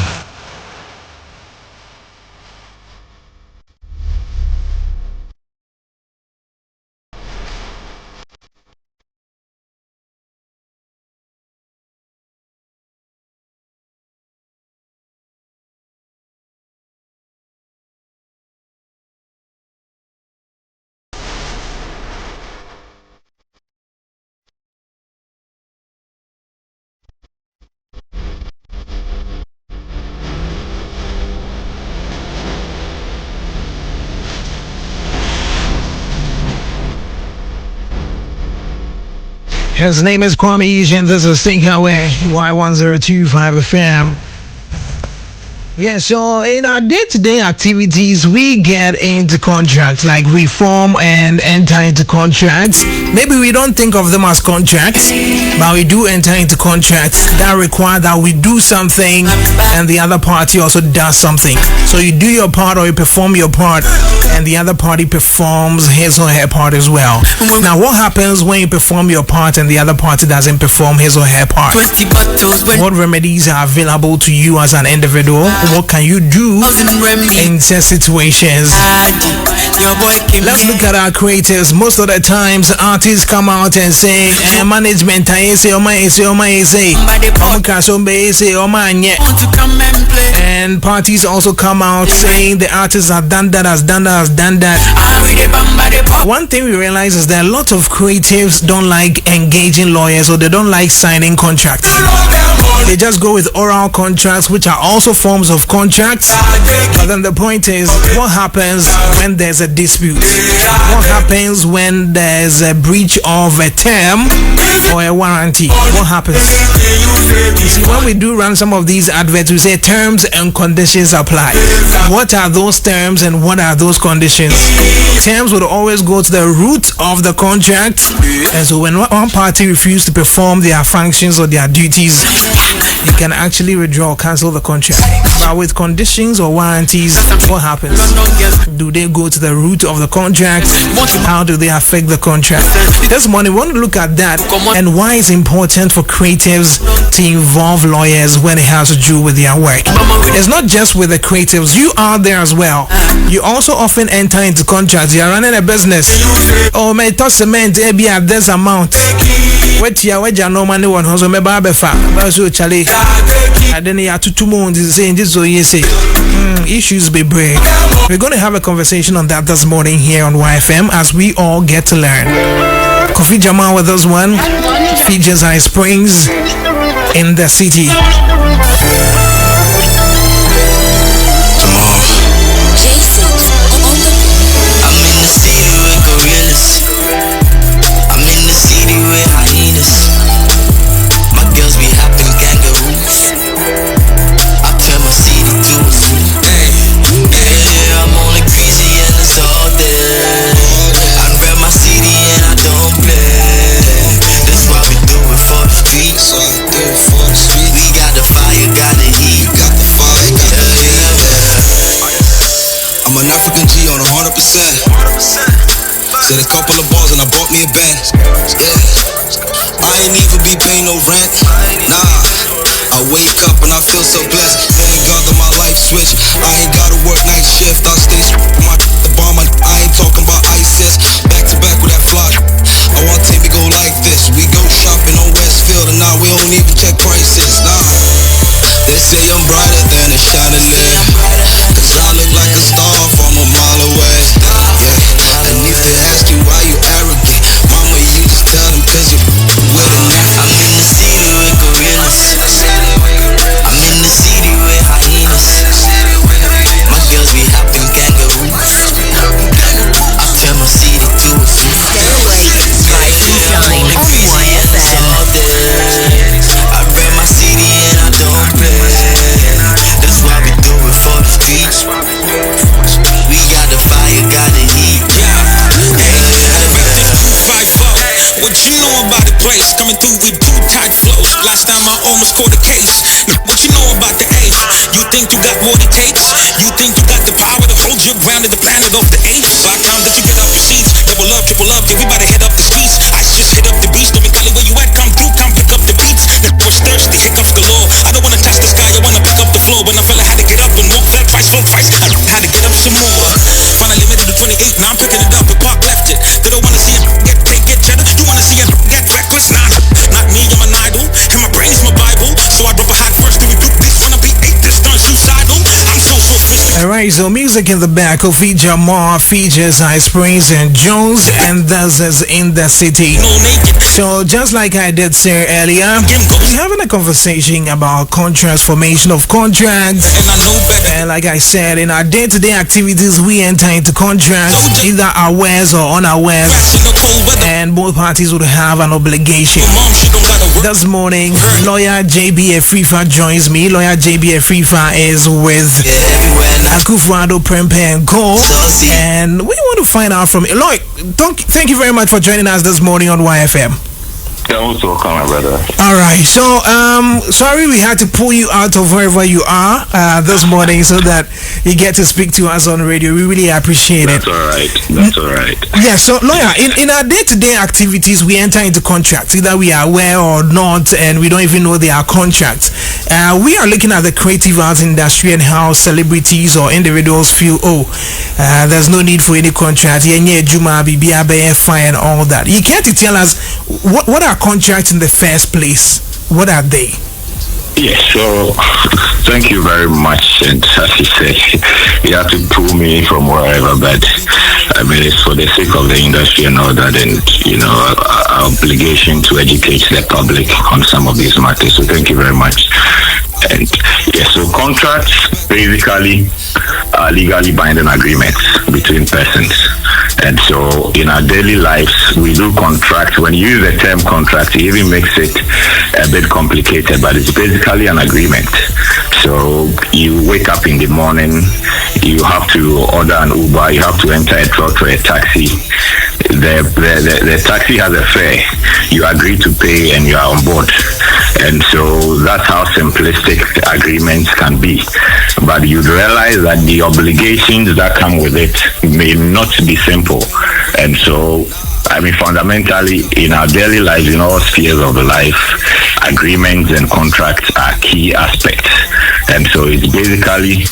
His name is Kwame and this is Think Away, Y1025 FM. Yeah, so in our day-to-day activities, we get into contracts, like we form and enter into contracts. Maybe we don't think of them as contracts, but we do enter into contracts that require that we do something and the other party also does something. So you do your part or you perform your part and the other party performs his or her part as well. Now, what happens when you perform your part and the other party doesn't perform his or her part? What remedies are available to you as an individual? What can you do in such situations? Let's look at our creators. Most of the times, artists come out and say, management, and parties also come out saying the artists have done that, has done that. One thing we realize is that a lot of creatives don't like engaging lawyers, or they don't like signing contracts. They just go with oral contracts, which are also forms of contracts. But then the point is, what happens when there's a dispute? What happens when there's a breach of a term or a warranty? What happens? You see, when we do run some of these adverts, we say terms and conditions apply. What are those terms and what are those conditions? Terms would always go to the root of the contract, and so when one party refuses to perform their functions or their duties, you can actually withdraw or cancel the contract. But with conditions or warranties, what happens? Do they go to the root of the contract? How do they affect the contract? This morning, we want to look at that and why it's important for creatives to involve lawyers when it has to do with their work. It's not just with the creatives, you are there as well. You also often enter into contracts. You're running a business. Oh, my toss cement, be at this amount. What you no money one house, me babefa. So Charlie, and then you have 2 months saying this, so you say issues be break. We're going to have a conversation on that this morning here on YFM as we all get to learn. Kofi Jamal with us one features High Springs in the city. I'm an African G on 100%. Said a couple of balls and I bought me a band. Yeah. I ain't even be paying no rent. Nah. I wake up and I feel so blessed. Thank God that my life switched. I ain't gotta work night shift. I stay my the bomb. I ain't talking about ISIS. Back to back with that fly. I want team to go like this. We go shopping on Westfield and now we don't even check prices. Nah. They say I'm brighter than a chandelier, cause I look like a star from a mile away. Yeah. And if they ask you why you arrogant, mama, you just tell them cause you're with a nigga. I'm in the city with gorillas. I'm in the city with hyenas. My girls be hopping kangaroos. I turn my city to a zoo. Stay away, rise and shine on YFM. I rep my city and I don't play. That's why we do it for the streets. We got the fire, got the heat. What you know about the place? Coming through with 2 tight flows. Last time I almost caught a case. What you know about the ace? You think you got what it takes? You think you got the power to hold your ground independent of the ace? By the time that you get off your seats, double up, everybody head up the streets. I just hit up the beach, don't be calling where you at, come through, come pick up the beats. The was thirsty, hiccups galore. I don't wanna touch the sky, I wanna pick up the floor. When I feel I had to get up and walk, fell twice, I had to get up some more. Finally made it to 28, now I'm picking it up, the park left it. They don't wanna see it get cheddar, you wanna see it get reckless? Nah, not me, I'm an idol, and my brain's my Bible. So I drop a hot verse to rebuke this, wanna be 8, this turn suicidal. I'm so fishy. Alright, so music in the back. Kofi Jamal features High Springs and Jones, and this is in the city. So just like I did say earlier, we're having a conversation about contracts, formation of contracts, and like I said, in our day-to-day activities we enter into contracts, either awares or unawares, and both parties would have an obligation. This morning, lawyer JB Afrifa joins me. Lawyer JB Afrifa is with Akufo-Addo Prempeh and Co. And we want to find out from Lloyd. Thank you very much for joining us this morning on YFM. You're most welcome, my brother. All right, so sorry we had to pull you out of wherever you are this morning so that you get to speak to us on radio. We really appreciate it. That's all right. That's all right. Yeah, so lawyer, in our day-to-day activities, we enter into contracts. Either we are aware or not, and we don't even know they are contracts. We are looking at the creative arts industry and how celebrities or individuals feel, there's no need for any contract. And all that. You can't tell us what are contracts in the first place? What are they? Yes, so thank you very much. And as you said, you have to pull me from wherever, but I mean, it's for the sake of the industry and all that, and our obligation to educate the public on some of these matters. So thank you very much. And yes, so contracts basically are legally binding agreements between persons. And so in our daily lives, we do contract. When you use the term contract, it even makes it a bit complicated, but it's basically an agreement. So you wake up in the morning, you have to order an Uber, you have to enter a truck or a taxi. the taxi has a fare. You agree to pay and you are on board. And so that's how simplistic agreements can be. But you'd realize that the obligations that come with it may not be simple. And so, fundamentally, in our daily lives, in all spheres of life, agreements and contracts are key aspects. And so it's basically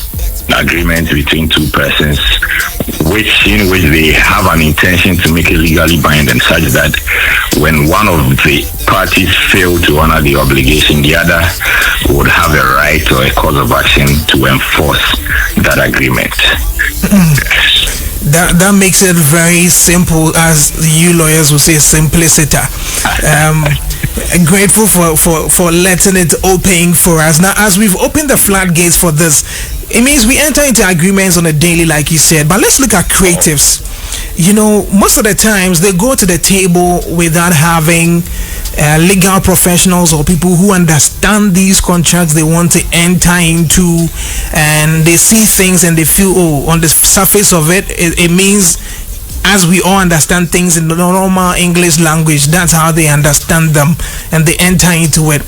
agreement between two persons in which they have an intention to make it legally binding, such that when one of the parties fail to honor the obligation, the other would have a right or a cause of action to enforce that agreement. That makes it very simple, as you lawyers will say, simpliciter. Grateful for letting it open for us. Now, as we've opened the floodgates for this, it means we enter into agreements on a daily, like you said. But let's look at creatives. Most of the times they go to the table without having legal professionals or people who understand these contracts they want to enter into, and they see things and they feel, on the surface of it, it means, as we all understand things in the normal English language, that's how they understand them and they enter into it.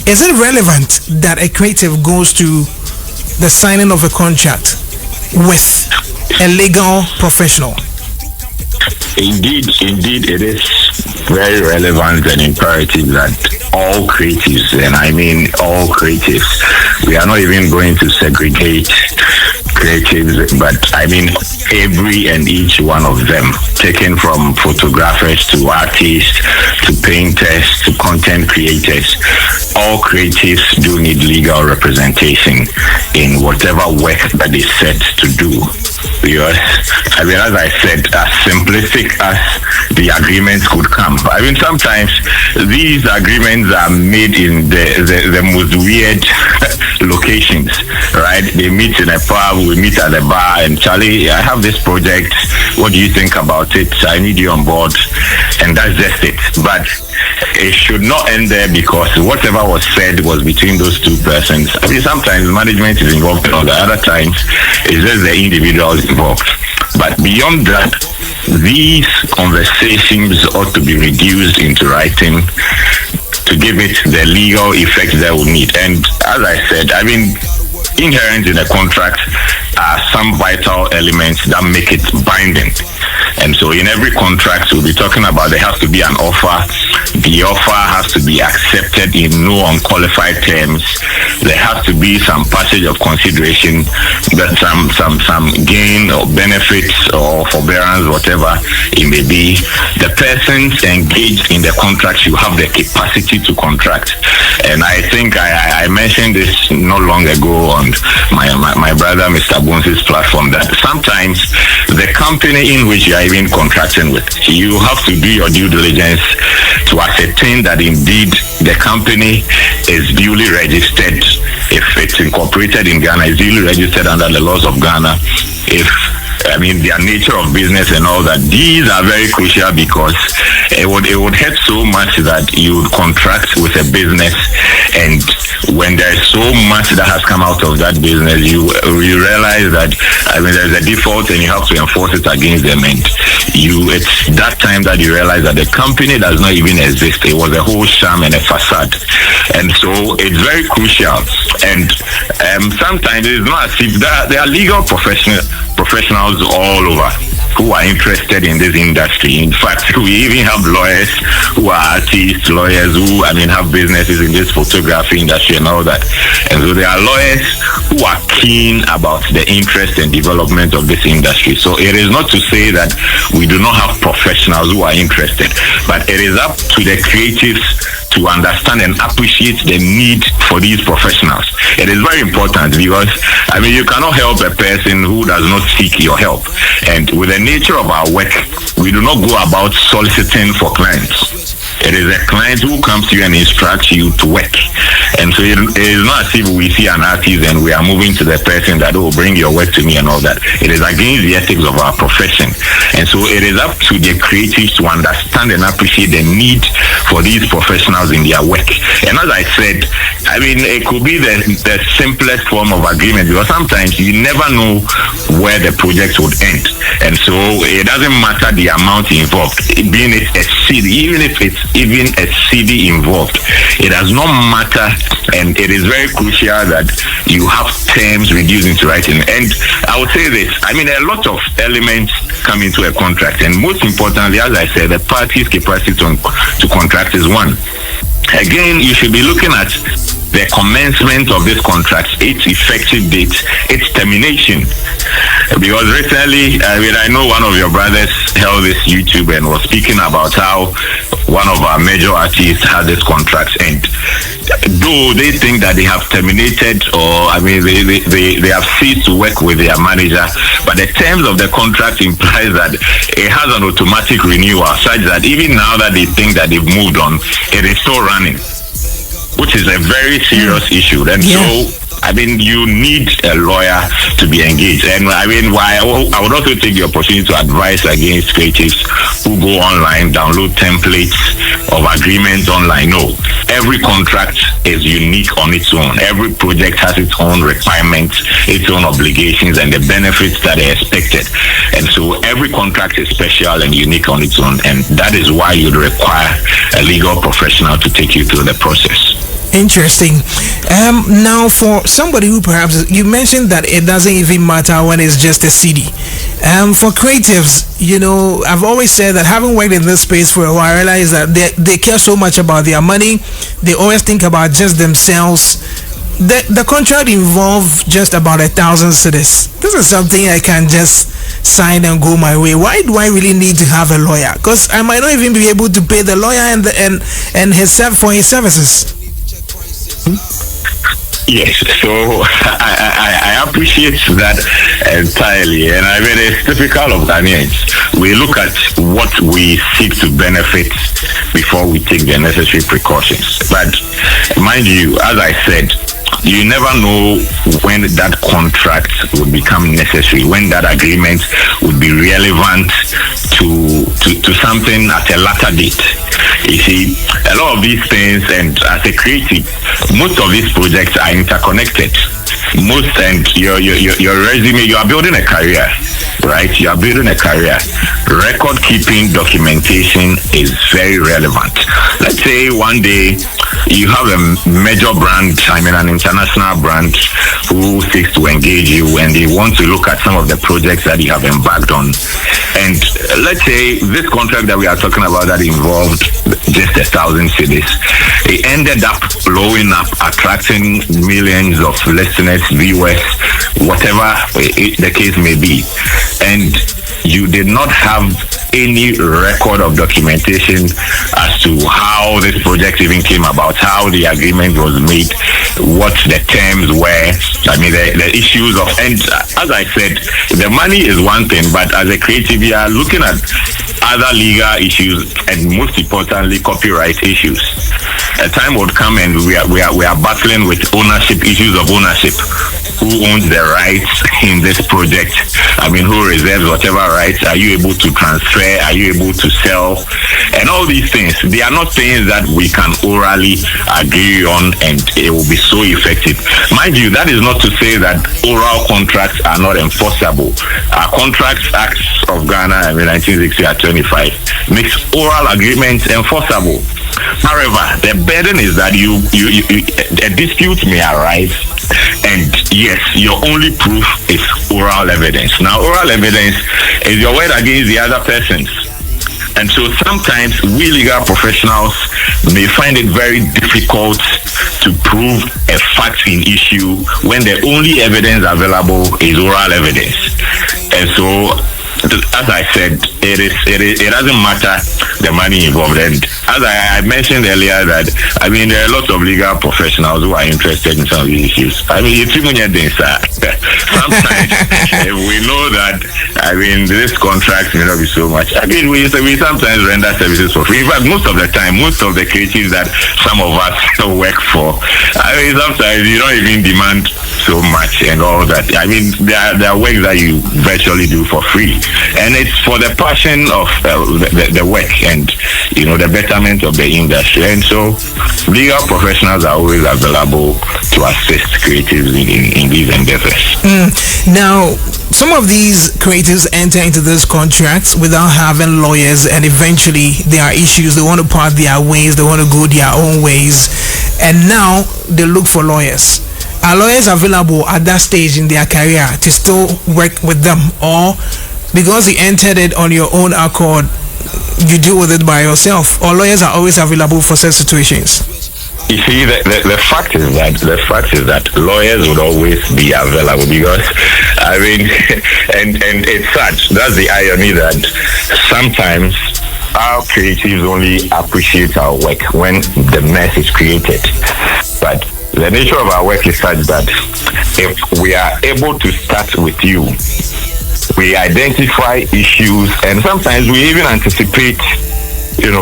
Is it relevant that a creative goes to the signing of a contract with a legal professional? Indeed, it is very relevant and imperative that all creatives, and I mean all creatives, we are not even going to segregate creatives, but I mean every and each one of them, taken from photographers to artists to painters to content creators. All creatives do need legal representation in whatever work that is set to do. Because, as I said, as simplistic as the agreements could come, sometimes these agreements are made in the most weird locations, right? They meet in a pub, we meet at a bar, and Charlie, I have this project, what do you think about it? I need you on board, and that's just it. But it should not end there, because whatever was said was between those two persons. Sometimes management is involved, and other times it's just the individuals involved. But beyond that, these conversations ought to be reduced into writing to give it the legal effect that we need. And as I said, inherent in a contract are some vital elements that make it binding. And so in every contract, we'll be talking about there has to be an offer. The offer has to be accepted in no unqualified terms. There has to be some passage of consideration, that some gain or benefits or forbearance, whatever it may be. The persons engaged in the contract should have the capacity to contract. And I think I mentioned this not long ago on my brother MrBonezgh's platform, that sometimes the company in which you are even contracting with, you have to do your due diligence to ascertain that indeed the company is duly registered. If it's incorporated in Ghana, it's duly registered under the laws of Ghana. If their nature of business and all that, these are very crucial, because it would hurt so much that you would contract with a business, and when there's so much that has come out of that business, you realize that there's a default and you have to enforce it against them, and it's that time that you realize that the company does not even exist. It was a whole sham and a facade. And so it's very crucial. And sometimes it's not as if there are legal professionals all over who are interested in this industry. In fact, we even have lawyers who are artists, lawyers who have businesses in this photography industry and all that. And so there are lawyers who are keen about the interest and development of this industry. So it is not to say that we do not have professionals who are interested, but it is up to the creatives to understand and appreciate the need for these professionals. It is very important, because you cannot help a person who does not seek your help. And with the nature of our work, we do not go about soliciting for clients. It is a client who comes to you and instructs you to work. And so it is not as if we see an artist and we are moving to the person that will bring your work to me and all that. It is against the ethics of our profession. And so it is up to the creatives to understand and appreciate the need for these professionals in their work. And as I said, I mean, it could be the simplest form of agreement, because sometimes you never know where the project would end. And so it doesn't matter the amount involved, being it a CD, even if it's even a CD involved, it does not matter. And it is very crucial that you have terms reduced into writing. And I would say this, I mean, a lot of elements come into a contract, and most importantly, as I said, the party's capacity to contract is one. Again, you should be looking at the commencement of this contract, its effective date, its termination. Because recently, I know one of your brothers held this YouTube and was speaking about how one of our major artists had this contract end. Though they think that they have terminated, or they have ceased to work with their manager, but the terms of the contract implies that it has an automatic renewal, such that even now that they think that they've moved on, it is still running, which is a very serious issue. And so, I mean, you need a lawyer to be engaged. And I mean, I would also take the opportunity to advise against creatives who go online, download templates of agreements online. No, every contract is unique on its own. Every project has its own requirements, its own obligations, and the benefits that are expected. And so every contract is special and unique on its own. And that is why you'd require a legal professional to take you through the process. Interesting. Now, for somebody who perhaps, you mentioned that it doesn't even matter when it's just a CD. For creatives, you know, I've always said that, having worked in this space for a while, I realize that they care so much about their money. They always think about just themselves. The contract involved just about 1,000 cedis. This is something I can just sign and go my way. Why do I really need to have a lawyer? Because I might not even be able to pay the lawyer and for his services. Yes, so I appreciate that entirely, and I mean, it's typical of Ghanaians. We look at what we seek to benefit before we take the necessary precautions. But mind you, as I said, you never know when that contract would become necessary, when that agreement would be relevant to something at a later date. You see, a lot of these things, and as a creative, most of these projects are interconnected. Most, and your resume, you are building a career, right? You are building a career. Record keeping, documentation is very relevant. Let's say one day you have a major brand, an international brand, who seeks to engage you, and they want to look at some of the projects that you have embarked on. And let's say this contract that we are talking about that involved just 1,000 cities, it ended up blowing up, attracting millions of listeners, viewers, whatever the case may be. And you did not have any record of documentation as to how this project even came about, how the agreement was made, what the terms were, the issues of, and as I said, the money is one thing, but as a creative, you are looking at other legal issues, and most importantly, copyright issues. A time would come and we are battling with ownership, issues of ownership. Who owns the rights in this project? Who reserves whatever rights? Are you able to transfer? Are you able to sell? And all these things, they are not things that we can orally agree on and it will be so effective. Mind you, that is not to say that oral contracts are not enforceable. Our Contracts Act of Ghana, 1960 at 25, makes oral agreements enforceable. However, the burden is that a dispute may arise, and yes, your only proof is oral evidence. Now, oral evidence is your word against the other person's. And so sometimes we legal professionals may find it very difficult to prove a fact in issue when the only evidence available is oral evidence. And so, as I said, it doesn't matter the money involved. And as I mentioned earlier, that there are lots of legal professionals who are interested in some of these issues. Sometimes if we know that I mean, this contract may not be so much. I mean, we sometimes render services for free. But most of the time, most of the creatives that some of us work for, I mean, sometimes you don't even demand so much and all that. I mean, there are work that you virtually do for free, and it's for the passion of the work and the betterment of the industry. And so, legal professionals are always available to assist creatives in these endeavors. Now, some of these creatives enter into these contracts without having lawyers, and eventually there are issues. They want to part their ways, they want to go their own ways, and now they look for lawyers. Are lawyers available at that stage in their career to still work with them, or because you entered it on your own accord, you deal with it by yourself, or lawyers are always available for such situations? You see, the fact is that lawyers would always be available, because I mean, and it's such, that's the irony, that sometimes our creatives only appreciate our work when the mess is created. But the nature of our work is such that if we are able to start with you, we identify issues, and sometimes we even anticipate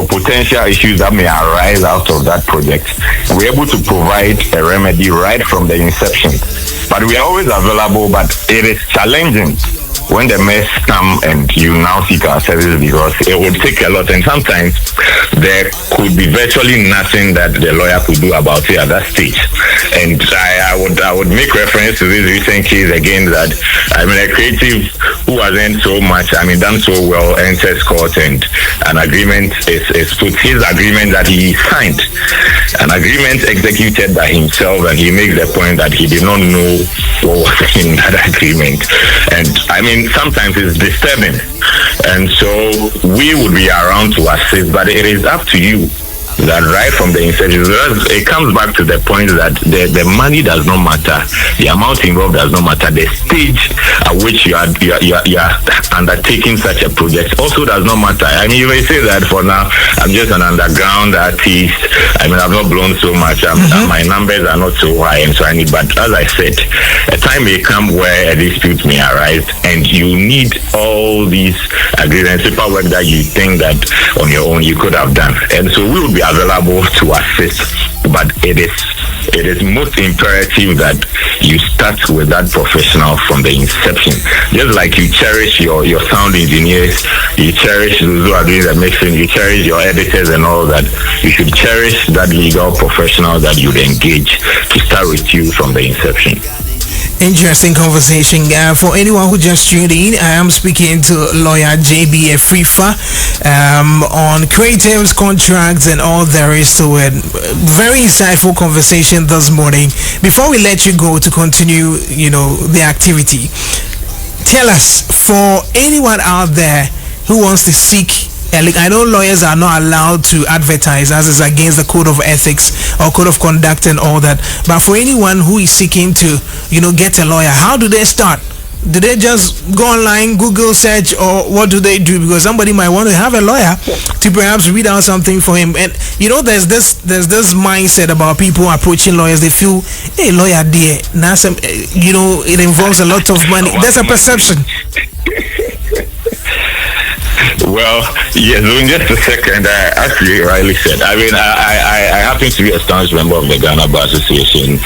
potential issues that may arise out of that project. We're able to provide a remedy right from the inception. But we are always available, but it is challenging when the mess come and you now seek our services, because it would take a lot, and sometimes there could be virtually nothing that the lawyer could do about it at that stage. And I would make reference to this recent case again, that I mean, a creative who hasn't so much, I mean, done so well, enters court, and an agreement is put, his agreement that he signed, an agreement executed by himself, and he makes the point that he did not know what was in that agreement. And I mean, sometimes it's disturbing, and so we would be around to assist, but it is up to you that right from the inception. It comes back to the point that the money does not matter, the amount involved does not matter, the stage at which you are undertaking such a project also does not matter. I mean, you may say that for now I'm just an underground artist, I mean, I've not blown so much, my numbers are not so high, and so I need, but as I said, a time may come where a dispute may arise, and you need all these agreements, paperwork that you think that on your own you could have done, and so we will be available to assist. But it is most imperative that you start with that professional from the inception. Just like you cherish your sound engineers, you cherish those who are doing the mixing, you cherish your editors and all that, you should cherish that legal professional that you'd engage to start with you from the inception. Interesting conversation. For anyone who just tuned in, I am speaking to lawyer JB Afrifa on creatives, contracts, and all there is to it. Very insightful conversation this morning. Before we let you go to continue, the activity, tell us, for anyone out there who wants to seek, I know lawyers are not allowed to advertise, as is against the code of ethics or code of conduct and all that. But for anyone who is seeking to, get a lawyer, how do they start? Do they just go online, Google search, or what do they do? Because somebody might want to have a lawyer to perhaps read out something for him. And there's this mindset about people approaching lawyers. They feel, hey, lawyer, dear, now some, it involves a lot of money. There's a perception. Well, yes, in just a second, as you rightly said, I mean, I happen to be a staunch member of the Ghana Bar Association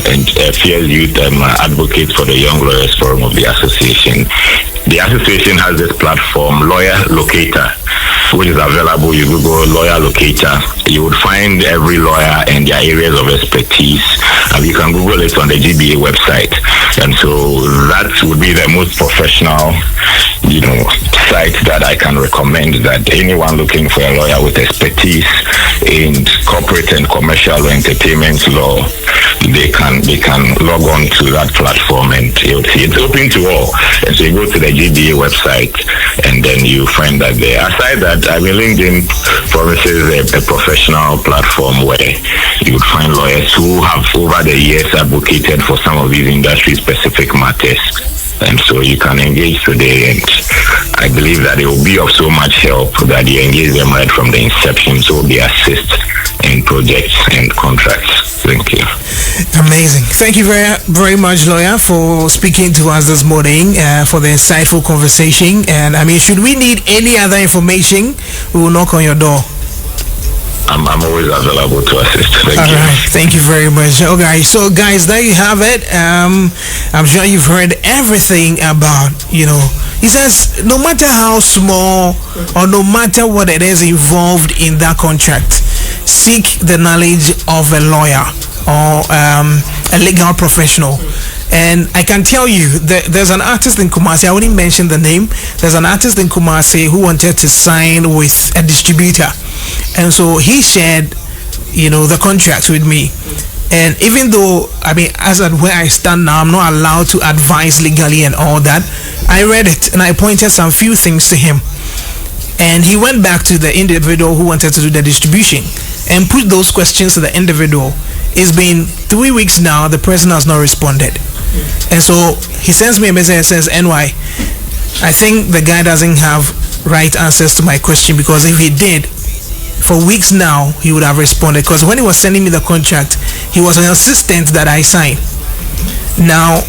and fierce youth advocate for the Young Lawyers Forum of the association. The association has this platform, Lawyer Locator, which is available. You Google Lawyer Locator, you would find every lawyer and their areas of expertise. You can Google it on the GBA website, and so that would be the most professional, site that I can recommend, that anyone looking for a lawyer with expertise in corporate and commercial entertainment law, they can log on to that platform, and you'll see it's open to all. And so you go to the GBA website, and then you find that there. Aside that, I mean, LinkedIn promises a professional platform where you would find lawyers who have over the years advocated for some of these industry-specific matters. And so you can engage today, and I believe that it will be of so much help that you engage them right from the inception, so they assist in projects and contracts. Thank you. Amazing. Thank you very much, lawyer, for speaking to us this morning, for the insightful conversation. And I mean, should we need any other information, we will knock on your door. I'm always available to assist. Thank you. Right. Thank you very much. Okay, so guys, there you have it. I'm sure you've heard everything about, he says no matter how small or no matter what it is involved in that contract, seek the knowledge of a lawyer or a legal professional. And I can tell you that there's an artist in Kumasi, I wouldn't mention the name. There's an artist in Kumasi who wanted to sign with a distributor. And so he shared, the contract with me. And even though, as at where I stand now, I'm not allowed to advise legally and all that, I read it and I pointed some few things to him. And he went back to the individual who wanted to do the distribution and put those questions to the individual. It's been 3 weeks now, the person has not responded. And so he sends me a message and says, NY, I think the guy doesn't have right answers to my question, because if he did, for weeks now, he would have responded. Because when he was sending me the contract, he was insistent that I sign. Now,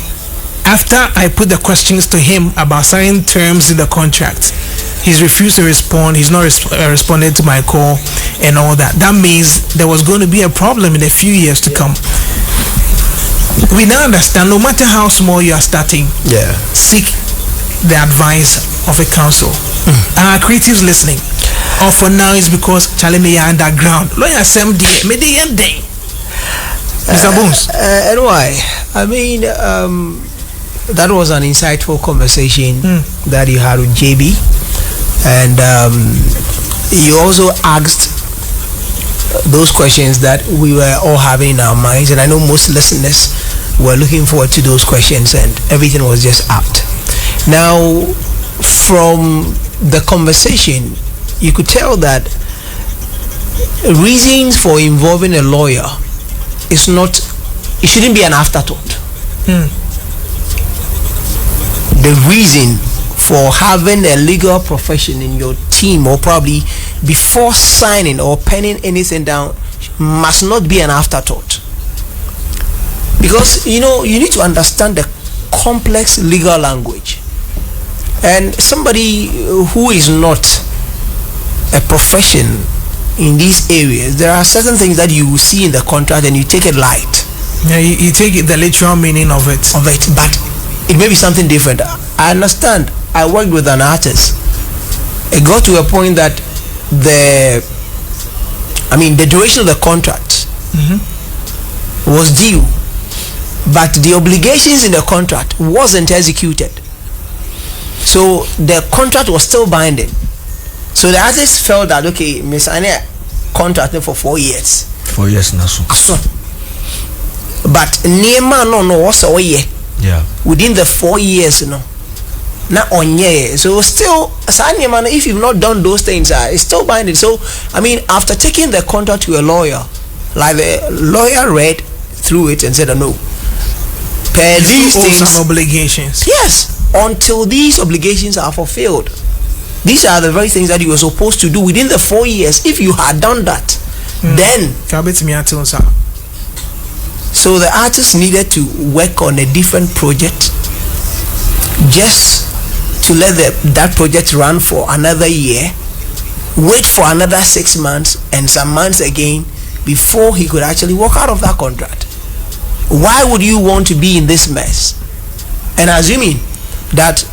after I put the questions to him about certain terms in the contract, he's refused to respond. He's not responded to my call and all that. That means there was going to be a problem in a few years to come. We now understand, no matter how small you are starting, seek the advice of a counsel. Our creatives listening, or for now, is because Charlie me underground. Lawyer Sam D. Median Day. Mr. Bones. And why? That was an insightful conversation that you had with JB. And you also asked those questions that we were all having in our minds. And I know most listeners were looking forward to those questions, and everything was just apt. Now, from the conversation, you could tell that reasons for involving a lawyer it shouldn't be an afterthought. The reason for having a legal profession in your team, or probably before signing or penning anything down, must not be an afterthought. Because you need to understand the complex legal language. And somebody who is not a profession in these areas, there are certain things that you will see in the contract and you take it light. Yeah, you take it the literal meaning of it. But it may be something different. I understand. I worked with an artist. It got to a point that the duration of the contract was due, but the obligations in the contract wasn't executed. So the contract was still binding. So the artist felt that, okay, Miss Anya contracted for 4 years. 4 years now. So, but Nema no what's a year. Yeah. Within the 4 years, not on year. So still, if you've not done those things, it's still binding. So after taking the contract to a lawyer, like the lawyer read through it and said, no, per these things, obligations. Yes. Until these obligations are fulfilled. These are the very things that you were supposed to do within the 4 years. If you had done that, then so the artist needed to work on a different project just to let that project run for another year, wait for another 6 months and some months again before he could actually walk out of that contract. Why would you want to be in this mess? And assuming that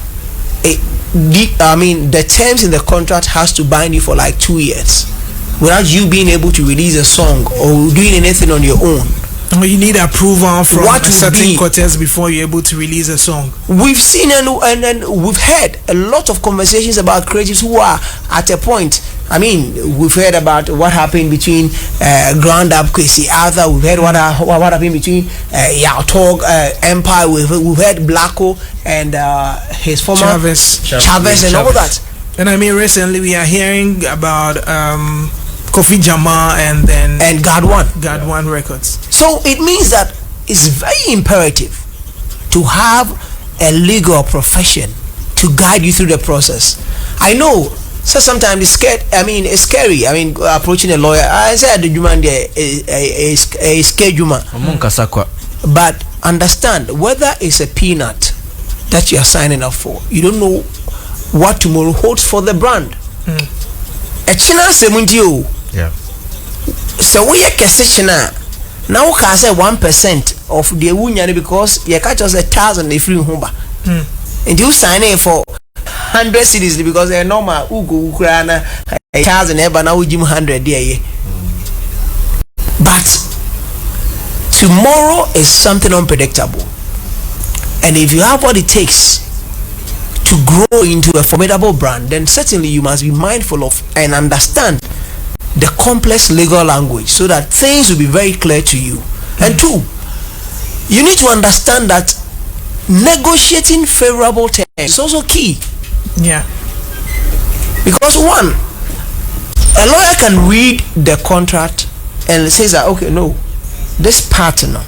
the terms in the contract has to bind you for like 2 years without you being able to release a song or doing anything on your own. You need approval from certain quarters before you're able to release a song. We've seen and we've heard a lot of conversations about creatives who are at a point. We've heard about what happened between Ground Up, Kwesi Arthur. We've heard what happened between Yao Tog, Empire. We've heard Blacko and his former Chavez and all that. And recently we are hearing about Kofi Jama and God One Records. So it means that it's very imperative to have a legal profession to guide you through the process. I know So sometimes it's scared. I mean, it's scary. I mean, approaching a lawyer. I said the human there is a scare human. But understand, whether it's a peanut that you are signing up for, you don't know what tomorrow holds for the brand. A china semundio. Yeah. So we are china. Now can say 1% of the wunyani because you catch us 1,000 if you humba. And you sign it for 100 cities because they're normal ugo ukrana 1,000 ever now we give 100 there. But tomorrow is something unpredictable, and if you have what it takes to grow into a formidable brand, then certainly you must be mindful of and understand the complex legal language so that things will be very clear to you. And two, you need to understand that negotiating favorable terms is also key. Yeah. Because one, a lawyer can read the contract and says that, okay, no, this partner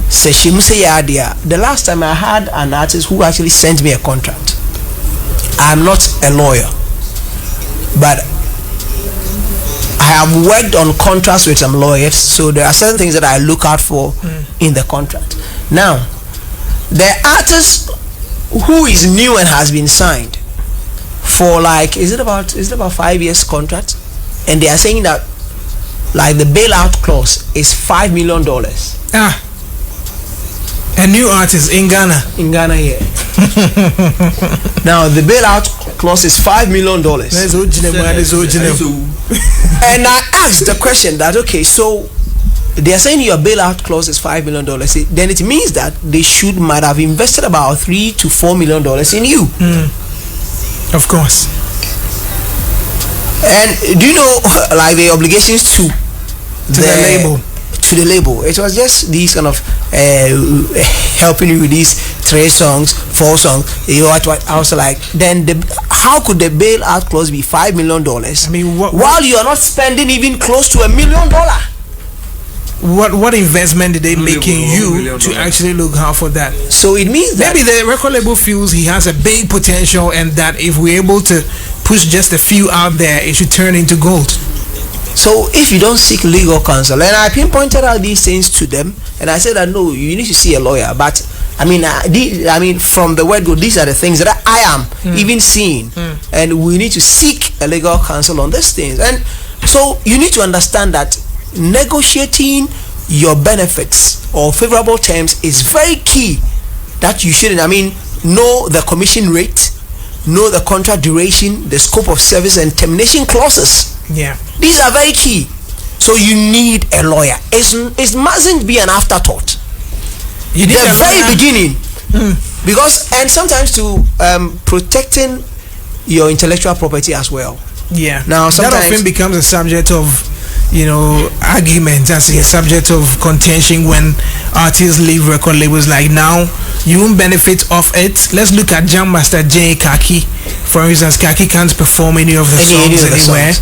says she must say idea. The last time I had an artist who actually sent me a contract. I'm not a lawyer, but I have worked on contracts with some lawyers, so there are certain things that I look out for in the contract. Now, the artist who is new and has been signed for like is it about 5 years contract, and they are saying that like the bailout clause is $5 million. A new artist in Ghana. In Ghana, yeah. Now the bailout clause is $5 million. And I asked the question that, okay, so they are saying your bailout clause is $5 million. Then it means that they might have invested about $3 to $4 million in you. Of course. And do you know like the obligations to the label? To the label, it was just these kind of helping you with these 3 songs, 4 songs. You know what? I was like, then how could the bailout clause be $5 million? I mean, while you are not spending even close to $1 million. What investment did they make in you to actually look out for that? So it means that maybe the record label feels he has a big potential, and that if we're able to push just a few out there, it should turn into gold. So if you don't seek legal counsel, and I pinpointed out these things to them, and I said that no, you need to see a lawyer. But I mean, from the word go, these are the things that I am even seeing, and we need to seek a legal counsel on these things. And so you need to understand that negotiating your benefits or favorable terms is very key. That you shouldn't. I mean, know the commission rate, know the contract duration, the scope of service, and termination clauses. Yeah, these are very key. So you need a lawyer. It mustn't be an afterthought. You need the very beginning, because and sometimes to protecting your intellectual property as well. Yeah. Now sometimes that often becomes a subject of argument, as a subject of contention when artists leave record labels. Like now, you won't benefit off it. Let's look at Jam Master J Kaki, for instance. Kaki can't perform any of the songs anywhere.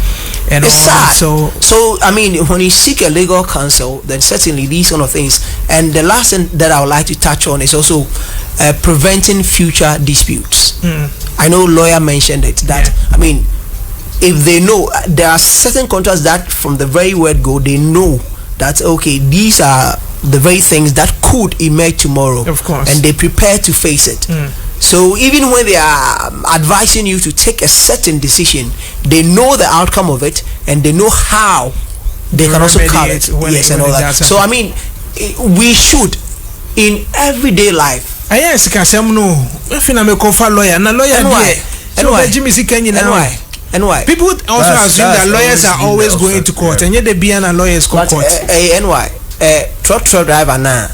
And it's sad. So I mean, when you seek a legal counsel, then certainly these kind of things. And the last thing that I would like to touch on is also preventing future disputes. I know lawyer mentioned it. That I mean, if they know there are certain contracts that from the very word go, they know that okay, these are the very things that could emerge tomorrow. Of course. And they prepare to face it. So even when they are advising you to take a certain decision, they know the outcome of it, and they know how they can also cover it. Yes, and all that. So I mean, we should in everyday life. Yes, because no. If you are a lawyer, na lawyer and why? People also assume that lawyers are always going to court, and yet they be an lawyers court. And why? Truck driver now.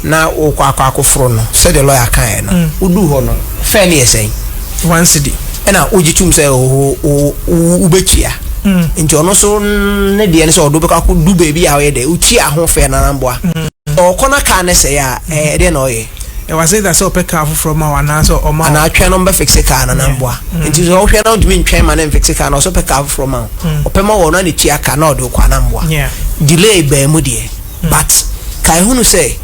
Now okwa frono said the lawyer can udu hono fairly saying one city and now ujitum say ubechia nti ono so ne de ne so odo beka ko du baby awe de uchi aho fe na namboa o kona ka ne say ya de na oye e was say that so pe car from our na so o ma na atwe no be fixe car na namboa nti so hwe na odumi ntwen ma na fixe car na so pe car from ma o pe ma wo na ne chia car na odo kwa namboa delay be mu de but kai hunu say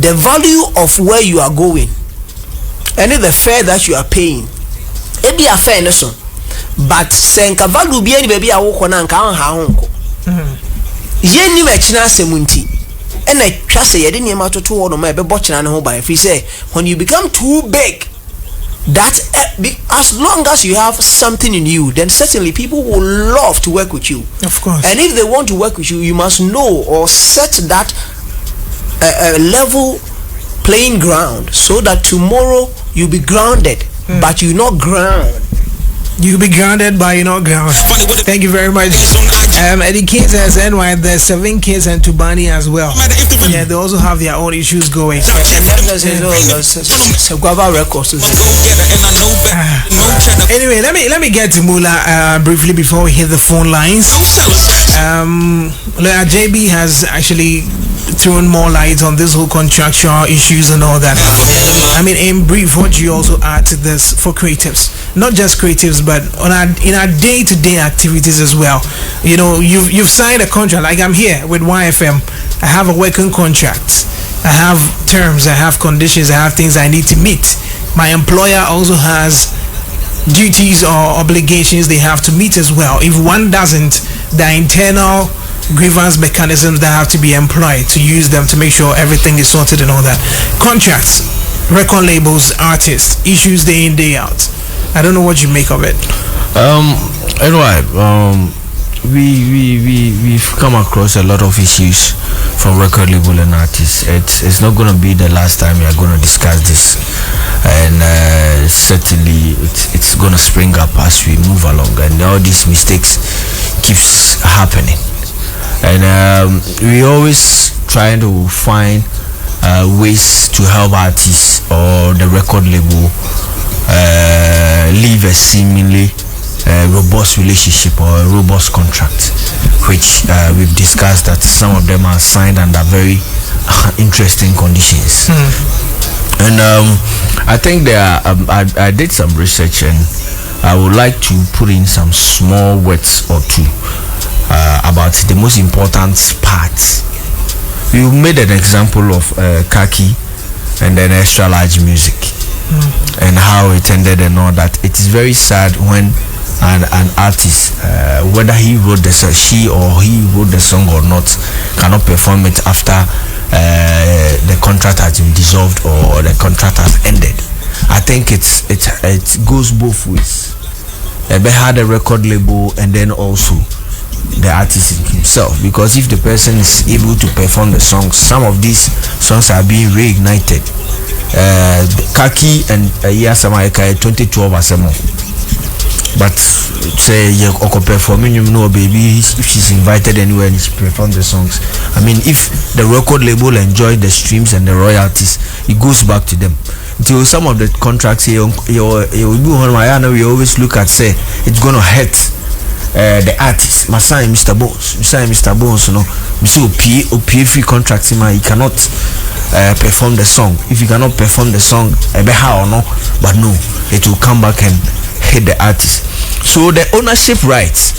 the value of where you are going and the fare that you are paying, it be a fair lesson. but senka value bi any baby a wo kɔ na nka ha honko yeni me china semunti ena twa se yede niema toto wo no ma ebebo china ne ho ban free say when you become too big that as long as you have something in you, then certainly people will love to work with you. Of course. And if they want to work with you, you must know or set that level playing ground so that tomorrow you'll be grounded, but you're not ground. You'll be grounded, but you're not grounded. Thank you very much. Eddie Kings has NY, there's 7 kids and Tubani as well. Yeah, they also have their own issues going. Anyway, let me get to Moula briefly before we hit the phone lines. JB has actually thrown more light on this whole contractual issues and all that. I mean, in brief, what do you also add to this for creatives? Not just creatives, but in our day-to-day activities as well. You know, you've signed a contract. Like I'm here with YFM. I have a working contract. I have terms. I have conditions. I have things I need to meet. My employer also has duties or obligations they have to meet as well. If one doesn't, the internal grievance mechanisms that have to be employed to use them to make sure everything is sorted and all that. Contracts, record labels, artists, issues day in, day out. I don't know what you make of it. Anyway, we've come across a lot of issues from record label and artists. It's not going to be the last time we are going to discuss this, and certainly it's going to spring up as we move along, and all these mistakes keeps happening. And we always trying to find ways to help artists or the record label live a seemingly robust relationship or a robust contract, which we've discussed that some of them are signed under very interesting conditions. And I think there are, I did some research, and I would like to put in some small words or two about the most important parts. We made an example of khaki and then extra large music, and how it ended and all that. It is very sad when an artist, whether he wrote the song, she or he wrote the song or not, cannot perform it after the contract has been dissolved or the contract has ended. I think it goes both ways. They had a record label and then also the artist himself, because if the person is able to perform the songs, some of these songs are being reignited. Kaki and Yasamaika 2012 as a but say you performing, you know, baby, if she's invited anywhere and she performs the songs, I mean, if the record label enjoy the streams and the royalties, it goes back to them. Until some of the contracts here, we always look at, say, it's gonna hurt the artist. My son Mr. Bones, you know, so OPA free contracts, he cannot perform the song. If you cannot perform the song, how or no, but no, it will come back and hit the artist. So the ownership rights,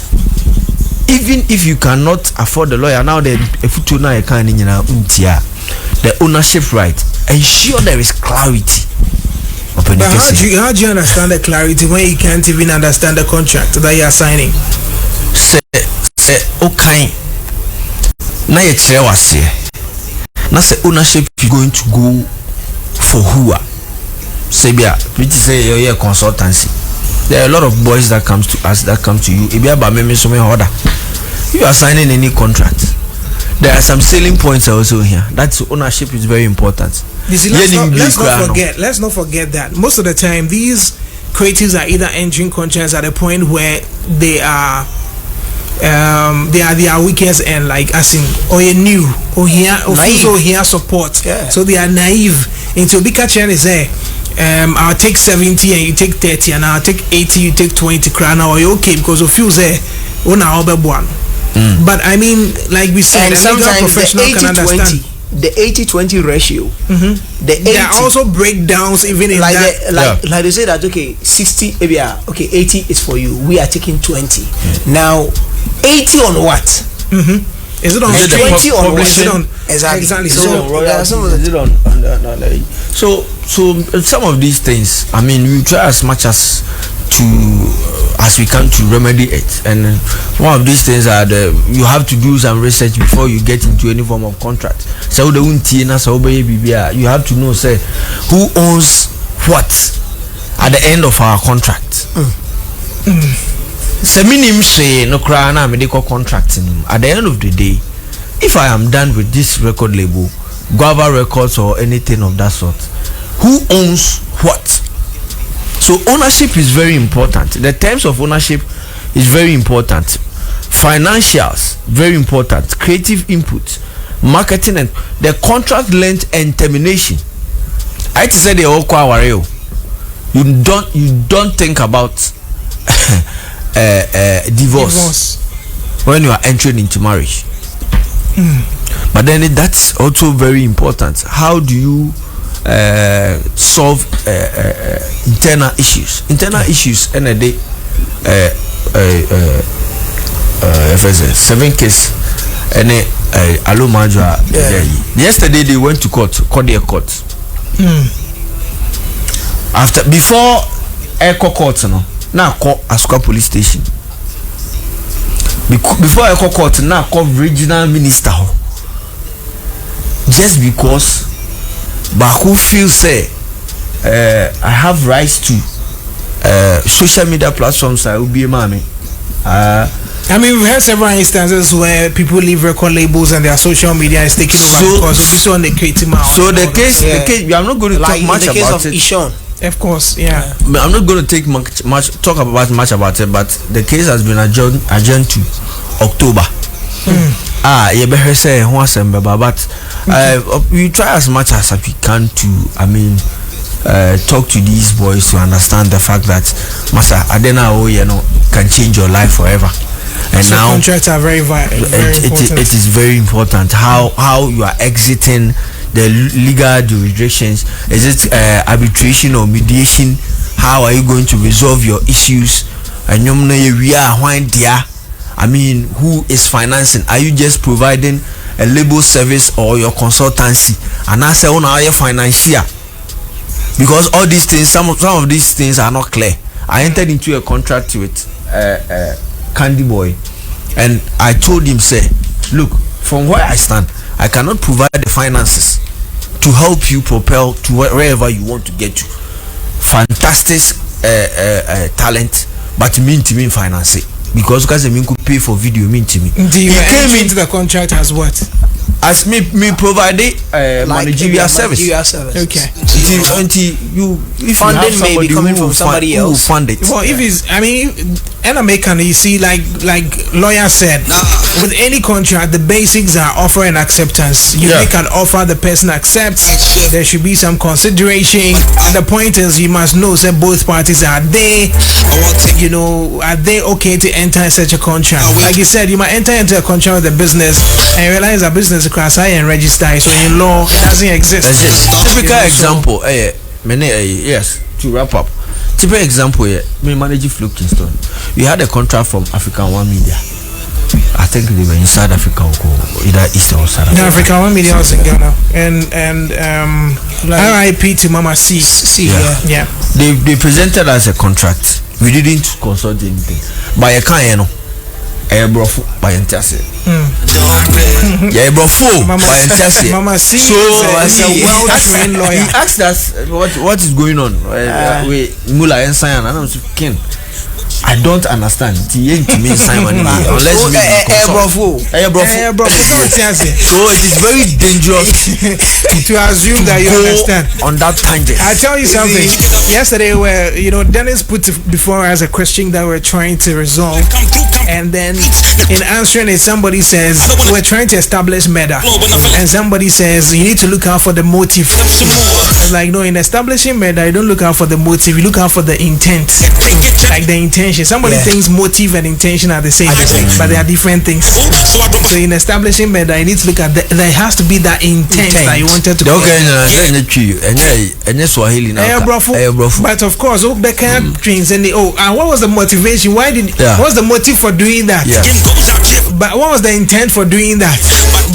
even if you cannot afford the lawyer now, the ownership right, ensure there is clarity. But how do you understand the clarity when you can't even understand the contract that you are signing? Say okay. Now you tell us here. Now say ownership is going to go for who? Say which say your consultancy. There are a lot of boys that comes to us, that come to you. If you are signing any contract, there are some selling points also here. That's ownership is very important. Let's not forget that most of the time these creatives are either entering contracts at a point where they are their weakest end, like as in or new or here or here support. Yeah. So they are naive into big catcher is there. I'll take 70 and you take 30, and I'll take 80, you take 20 crown, or you okay because of you there on our one. But I mean, like we said, and sometimes professional the 80, can understand 20, the 80-20 ratio. There are also breakdowns even in like that. Like they say that okay, 60, okay, 80 is for you. We are taking 20. Now, 80 on what? Is it on 20 on what? Exactly. So some of these things, I mean, we try as much as as we can to remedy it. And one of these things are you have to do some research before you get into any form of contract. So the you have to know, say, who owns what at the end of our contract. Medical contract. At the end of the day, if I am done with this record label, Guava Records or anything of that sort, who owns what? So ownership is very important. The terms of ownership is very important. Financials, very important. Creative input, marketing, and the contract length and termination. I to say the all you don't think about divorce when you are entering into marriage. But then that's also very important. How do you solve internal issues? Internal issues in a day. If I say 7 case, and Alomajwa. Yesterday they went to court, Cordial Court. Before Echo Court, now call Asuka Police Station. Before Echo Court, now call Regional Minister. Just because Baku feels say I have rights to social media platforms, I will be a mommy. I mean, we've had several instances where people leave record labels and their social media is taken over because we saw on the creative mouth. So the case, I'm not going to talk much about it. Ishon. Of course, yeah. I'm not going to take talk about much about it, but the case has been adjourned to October. You better say but we try as much as we can to talk to these boys to understand the fact that Masa Adena can change your life forever. And so now contracts are very important. It is very important how you are exiting the legal jurisdictions. Is it arbitration or mediation? How are you going to resolve your issues? And who is financing? Are you just providing a label service or your consultancy? And I say, are you financier? Because all these things, some of these things are not clear. I entered into a contract with Candy Boy, and I told him, say, look, from where I stand, I cannot provide the finances to help you propel to wherever you want to get to. Fantastic talent, but mean to me finance. Because I could pay for video mean to me. He came into the contract as what? As me provided managerial service. Okay. If funding may be coming from somebody else. Who fund it. Well, if it's, and you see, like lawyer said, with any contract, the basics are offer and acceptance. You make an offer, the person accepts. There should be some consideration. And the point is, you must know that both parties are they okay to enter such a contract? Like you said, you might enter into a contract with a business and realize a business class and register, so in law it doesn't exist. Typical example, yes, to wrap up. Typical example, me managing Flo Kingston. We had a contract from African One Media. I think they were inside Africa or either East or South Africa. No, African One Media was in Ghana. And RIP to Mama C. Yeah. They presented us a contract. We didn't consult anything. By a kind, by Entertianment. Mama C so is a well-trained lawyer. He asked us what is going on with Moula and Simon, and I was king. I don't understand. Unless so it is very dangerous to assume that you understand on that tangent. I tell you something. Yesterday, where Dennis put before us a question that we're trying to resolve, and then in answering it, somebody says we're trying to establish murder, and somebody says you need to look out for the motive. It's like, no, in establishing murder, you don't look out for the motive, you look out for the intent, like the intention. intention. Somebody thinks motive and intention are the same, but they are different things. So in establishing murder, you need to look at there has to be that intent that you wanted to. But of course, what was the motivation? What was the motive for doing that? But what was the intent for doing that?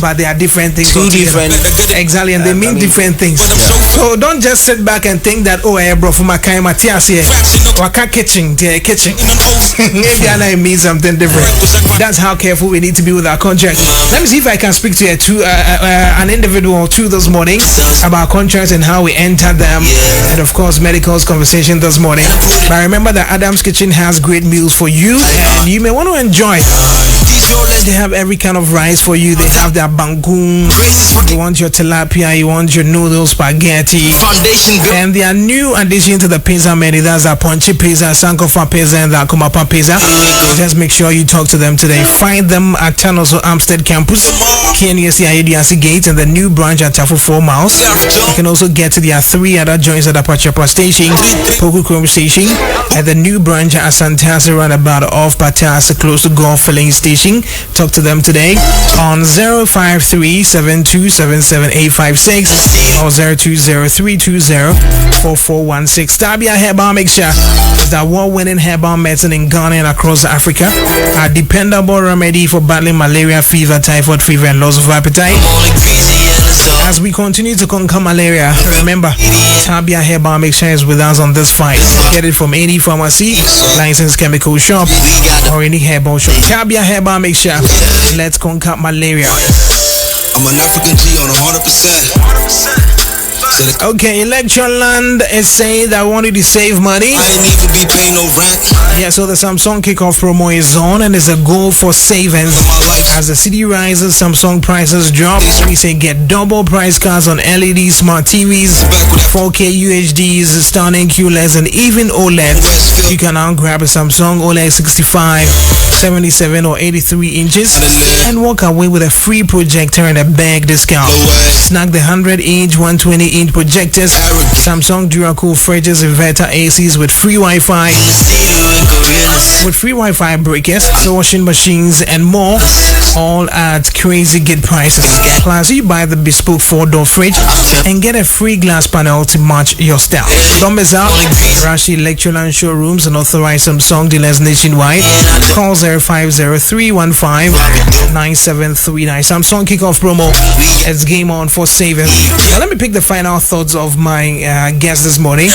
But they are different things. Two different. Exactly, and they mean different things. So don't just sit back and think that bro, for my kind Matthias here, waka kitchen, maybe I mean something different. That's how careful we need to be with our contract. Let me see if I can speak to an individual or two this morning about contracts and how we enter them, and of course Medical's conversation this morning. But remember that Adam's Kitchen has great meals for you, and you may want to enjoy. They have every kind of rice for you. They have their bangoon. You want your tilapia, you want your noodles, spaghetti, and their new addition to the pizza menu. That's a Ponchi pizza, Sankofa pizza, and the Akumapa pizza. Just make sure you talk to them today. Find them at Tanoso Amstead Campus, KNUST Ayediasi Gate, and the new branch at Tafu 4 miles. You can also get to their 3 other joints at Apachapa Station, Pokukum Station, and the new branch at Santasi Roundabout off Patas, close to Golf Filling Station. Talk to them today on 053-7277-856 or 020-320-4416. Tabia Herbal Mixture is the award-winning herbal medicine in Ghana and across Africa. A dependable remedy for battling malaria, fever, typhoid fever, and loss of appetite. As we continue to conquer malaria, remember, Tabia Herbal Mixture is with us on this fight. Get it from any pharmacy, licensed chemical shop, or any herbal shop. Tabia Herbal Mixture. Let's conquer malaria. I'm an African G on 100%. Okay, Electroland is saying that I wanted to save money. I ain't even be paying no rent. Yeah, so the Samsung kickoff promo is on, and it's a goal for savings. As the city rises, Samsung prices drop. We say get double price cards on LED smart TVs, 4K UHDs, stunning QLEDs, and even OLEDs. You can now grab a Samsung OLED 65, 77, or 83 inches and walk away with a free projector and a bag discount. Snag the 100-inch, 120-inch projectors, Samsung Duracool fridges, inverter ACs with free Wi-Fi, breakers, washing machines, and more, all at crazy good prices. Plus, you buy the bespoke 4-door fridge and get a free glass panel to match your style. Don't miss out. Rush Electroland showrooms and authorized Samsung dealers nationwide. Call 050-315-9739. Samsung kickoff promo. It's game on for savings. Now let me pick the final thoughts of my guest this morning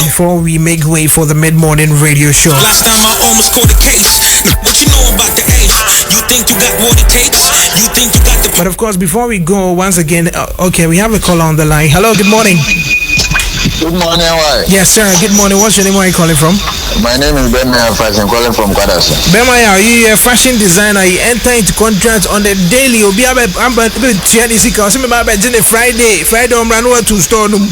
before we make way for the mid-morning radio show. Last time I almost caught a case. What you know about the age? You think you got what it takes? You think you got the... But of course, before we go, once again, okay, we have a caller on the line. Hello, good morning. Good morning, why? Yes, sir. Good morning. What's your name? Where are you calling from? My name is Bemaya Fashion, calling from Kwadasa. Bemaya, you a fashion designer. You enter into contract on the daily. You'll be able to Friday. Friday, I'm running to store them.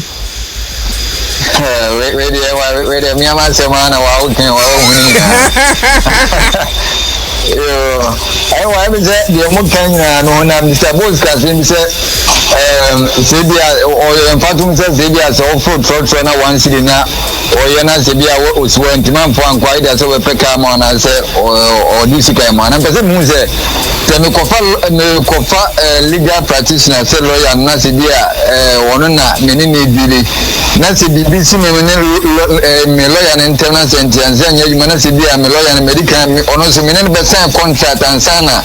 I want to say the Mukanya no na MrBonezgh say Sebia or in fact Sebia so for na one city na or yana Sebia was went man for quite as we pick am on and say or this guy man and person mu say me kofa legal practitioner say lawyer na Sebia ono na me ni dili na Sebia si me lawyer na internal sentence anya you na Sebia me lawyer na medical ono so me na sign contract and sana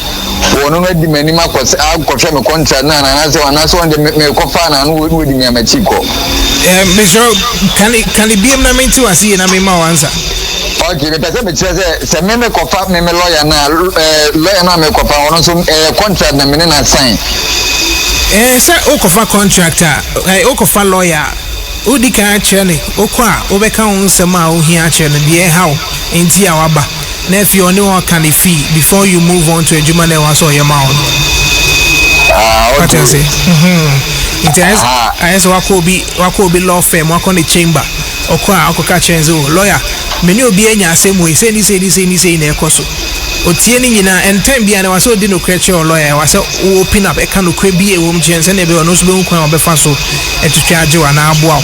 ono na di mani makos a kofia me contract na na so on the me kofa na no we di me amachiko Mr. can it be na me too asi na me ma answer. Okay, the person say me kofa me lawyer na me kofa ono so contract na me na sign say o kofa contractor o kofa lawyer o di ka chene o kwa o be ka onsema o hia chene de how enti awaba na if you only want can fee before you move on to a juma na was your mouth. What you say? It is as wako be law firm wako the chamber okwa akoka chenzo lawyer many obi anya asem we say ni na ekoso otie ni nyina and time bia na wase odi no kreche lawyer wase open up e kan okwa bi e wom chense na be ono so be nkwan obefa so etutwa age wa na aboa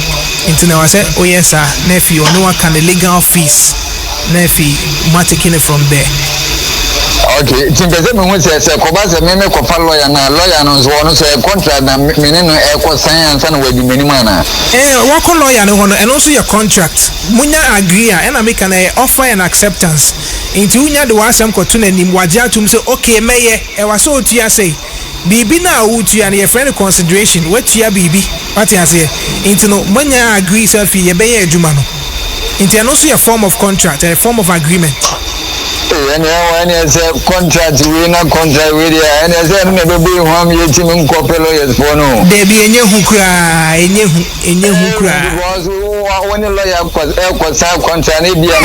into na wase oyesa na fi ono aka the legal fees Nefi, taking it from there. Okay, timpese me say koba se me kofa lawyer no so ono say contract na me no e ko sign ansa na wadi minimum na what lawyer no hono and also your contract munya agree and I make an offer and acceptance into unya de wasem ko to na nim waje atum say okay meye e waso otua say bibi na utua na your friend consideration wetua bibi what you say into no munya agree self ye be ye adwuma no into and also a form of contract, a form of agreement. And as a contract, we not contract with you, and as a never be home, you team in lawyers for no. There be a new who cry, a new who cry. Was when a lawyer was contract, maybe a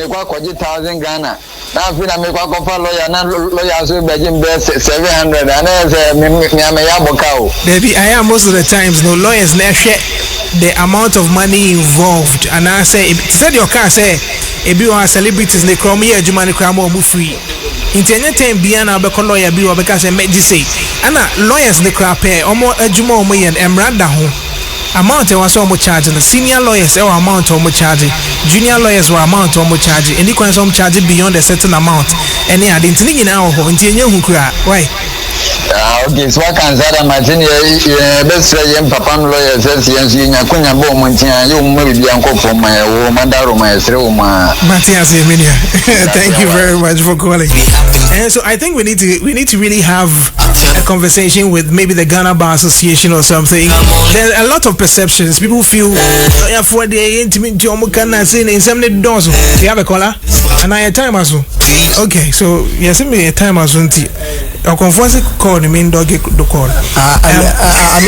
1,000 Ghana. Now, if I make a lawyer, not lawyers will be 700, and as a Yabokao. Baby, I am most of the times no lawyers never share the amount of money involved, and I say, said your car say, if you are celebrities, they call me a Jumani Cramo free. Into any time, Biana Beko lawyer, be or because I made you say, and lawyers the crap, or more a Jumo me and Emranda home. Amount was almost charging, the senior lawyers or amount almost charging, junior lawyers were amount almost charging, and you can some charging beyond a certain amount. And they are didn't in our home, until you cry. Why? Okay, so I can say that my best friend Papa lawyer says yes, you are going to go Montina, you may be uncle for my Mandaro, my Sroma. Matthias, thank you very much for calling. And so I think we need to really have a conversation with maybe the Ghana Bar Association or something. There are a lot of perceptions. People feel for the intimate job can say in some doors. You have a caller? And I time as well. Okay, so yes, me a time as well. I'll confess it call the main dog the call. I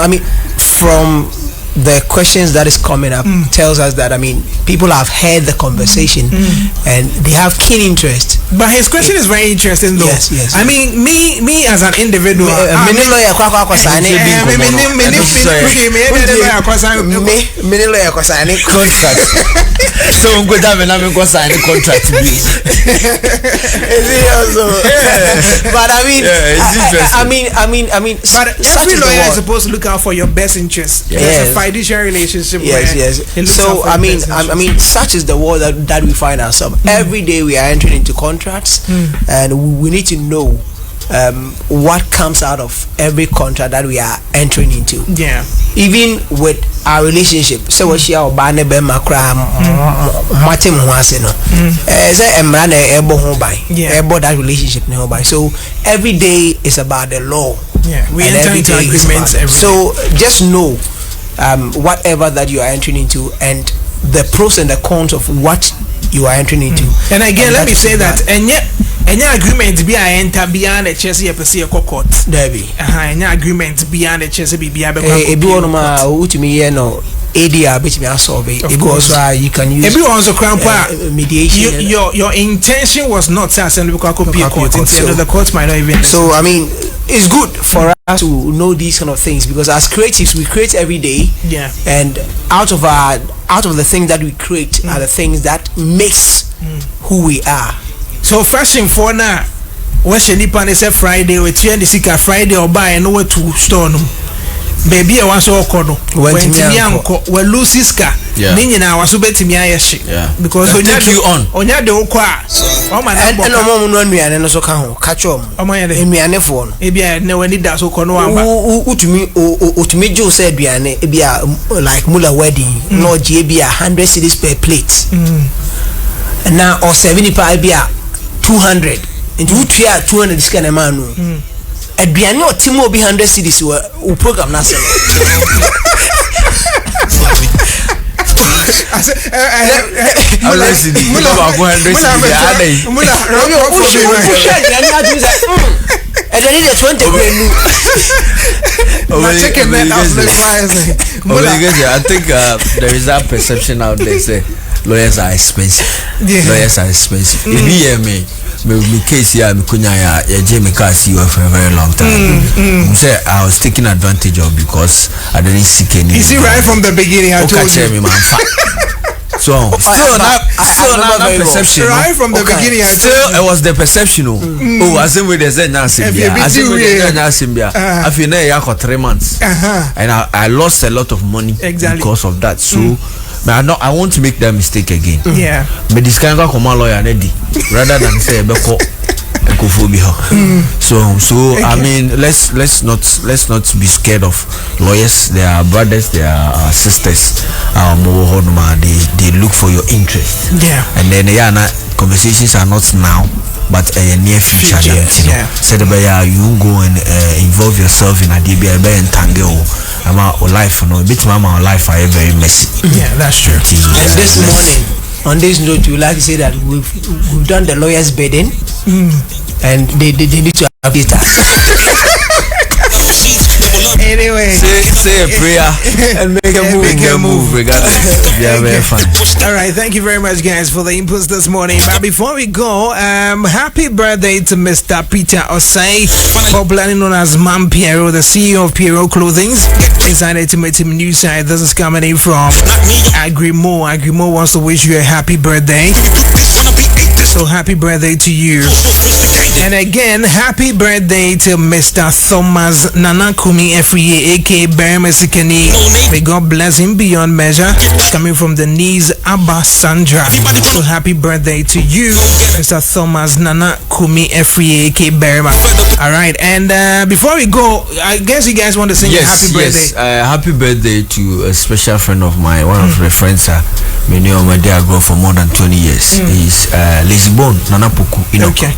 mean from the questions that is coming up tells us that people have heard the conversation and they have keen interest. But his question is very interesting though. Yes. I mean me as an individual so I'm going to have an contract. But I mean but every lawyer is supposed to look out for your best interest. It's a fiduciary relationship. Yes. So I mean such is the world that we find ourselves. Every day we are entering into contracts, and we need to know what comes out of every contract that we are entering into. Yeah. Even with our relationship, so what she our banner be makra matim huase no. Say emra na ebo ho by. Ebo that relationship no by. So every day is about the law. Yeah. We enter into agreements every day. So just know whatever that you are entering into and the pros and the cons of what you are entering into. And again, let me say that any agreement be I enter beyond the chess you see a court. Debbie. Any agreement beyond the chess be a ADR which me solve it because you can use also mediation. Your intention was not to send because the court might not even. So I mean it's good for us to know these kind of things because as creatives we create every day. Yeah. And out of the things that we create are the things that makes who we are. So fashion for now, what's your nipan is a Friday with you and the Sika Friday or buy and nowhere to store them. Baby, I was so cold. When Timianco, well, Luciska, Nina was so better me. Because when you on your do qua, oh my, and no more and also can't catch on. Oh my, and me and phone. Maybe I never need that so corner. Who to me, to me, Joe said, be like Moula wedding, no JB 100 cities per plate. And now, or 75 be 200 and 200 this kind of man. And be no Timo be 100 cities who program Nasa. And then it's 20 I think there is that perception out there say lawyers are expensive. Lawyers are expensive. If you hear me case here, Jamie Cassie for a very long time. I was taking advantage of because I didn't seek any. You see, right from the beginning, I told you. So So not perception. Right from the beginning. Still, it was the perception. Oh, as in with the Zen Nasimbia. As in with the Zen Nasimbia. I feel now for 3 months. And I lost a lot of money because of that. So I want to make that mistake again. Yeah. But this kind of lawyer rather than say so I mean let's not be scared of lawyers. They are brothers, they are sisters. They look for your interest. Yeah. And then conversations are not now but near future. Said you go and involve yourself in a DBI and tangle life, bit mama life are very messy. Yeah, that's true. And this morning on this note, you like to say that we've done the lawyer's bidding, and they need to have it. Anyway, say a prayer and make a move regardless. Yeah, very fun. All right, thank you very much, guys, for the inputs this morning. But before we go, happy birthday to Mr. Peter Osei, popularly known as Man Piero, the CEO of Piero Clothing. Inside Ultimate News Side, this is coming in from Agrimo. Agrimo wants to wish you a happy birthday. So happy birthday to you. And again, happy birthday to Mr. Thomas Nanakumi Efriye, aka Beremesikani. May God bless him beyond measure. Coming from the knees, Abba Sandra. So happy birthday to you, Mr. Thomas Nanakumi Efriye, aka Berema. Alright, and before we go, I guess you guys want to sing happy birthday. Yes, happy birthday to a special friend of mine, one of the friends many of my dear girl for more than 20 years. He's Lisbon Nanapuku Inoko.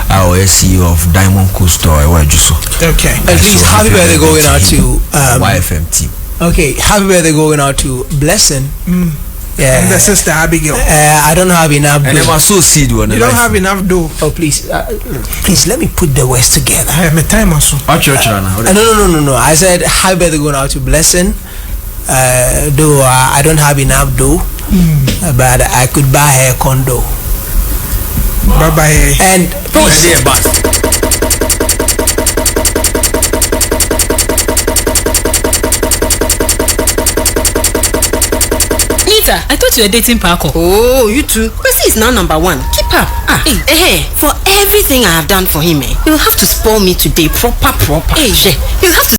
Our CEO of Diamond Coast Store. Okay. At least happy birthday going out to YFM team. Okay, happy birthday going out to Blessing. Yeah. And the sister Abigail. I don't have enough dough. And I'm also seed one. You don't have enough dough. Oh please, please let me put the words together. I have my time also. No. I said happy birthday going out to Blessing. Though I don't have enough dough, but I could buy her condo. Bye-bye. And Nita, I thought you were dating Paco. Oh, you too. Kwesi is now number 1. Keep up. For everything I have done for him, you'll have to spoil me today. Proper. You'll have to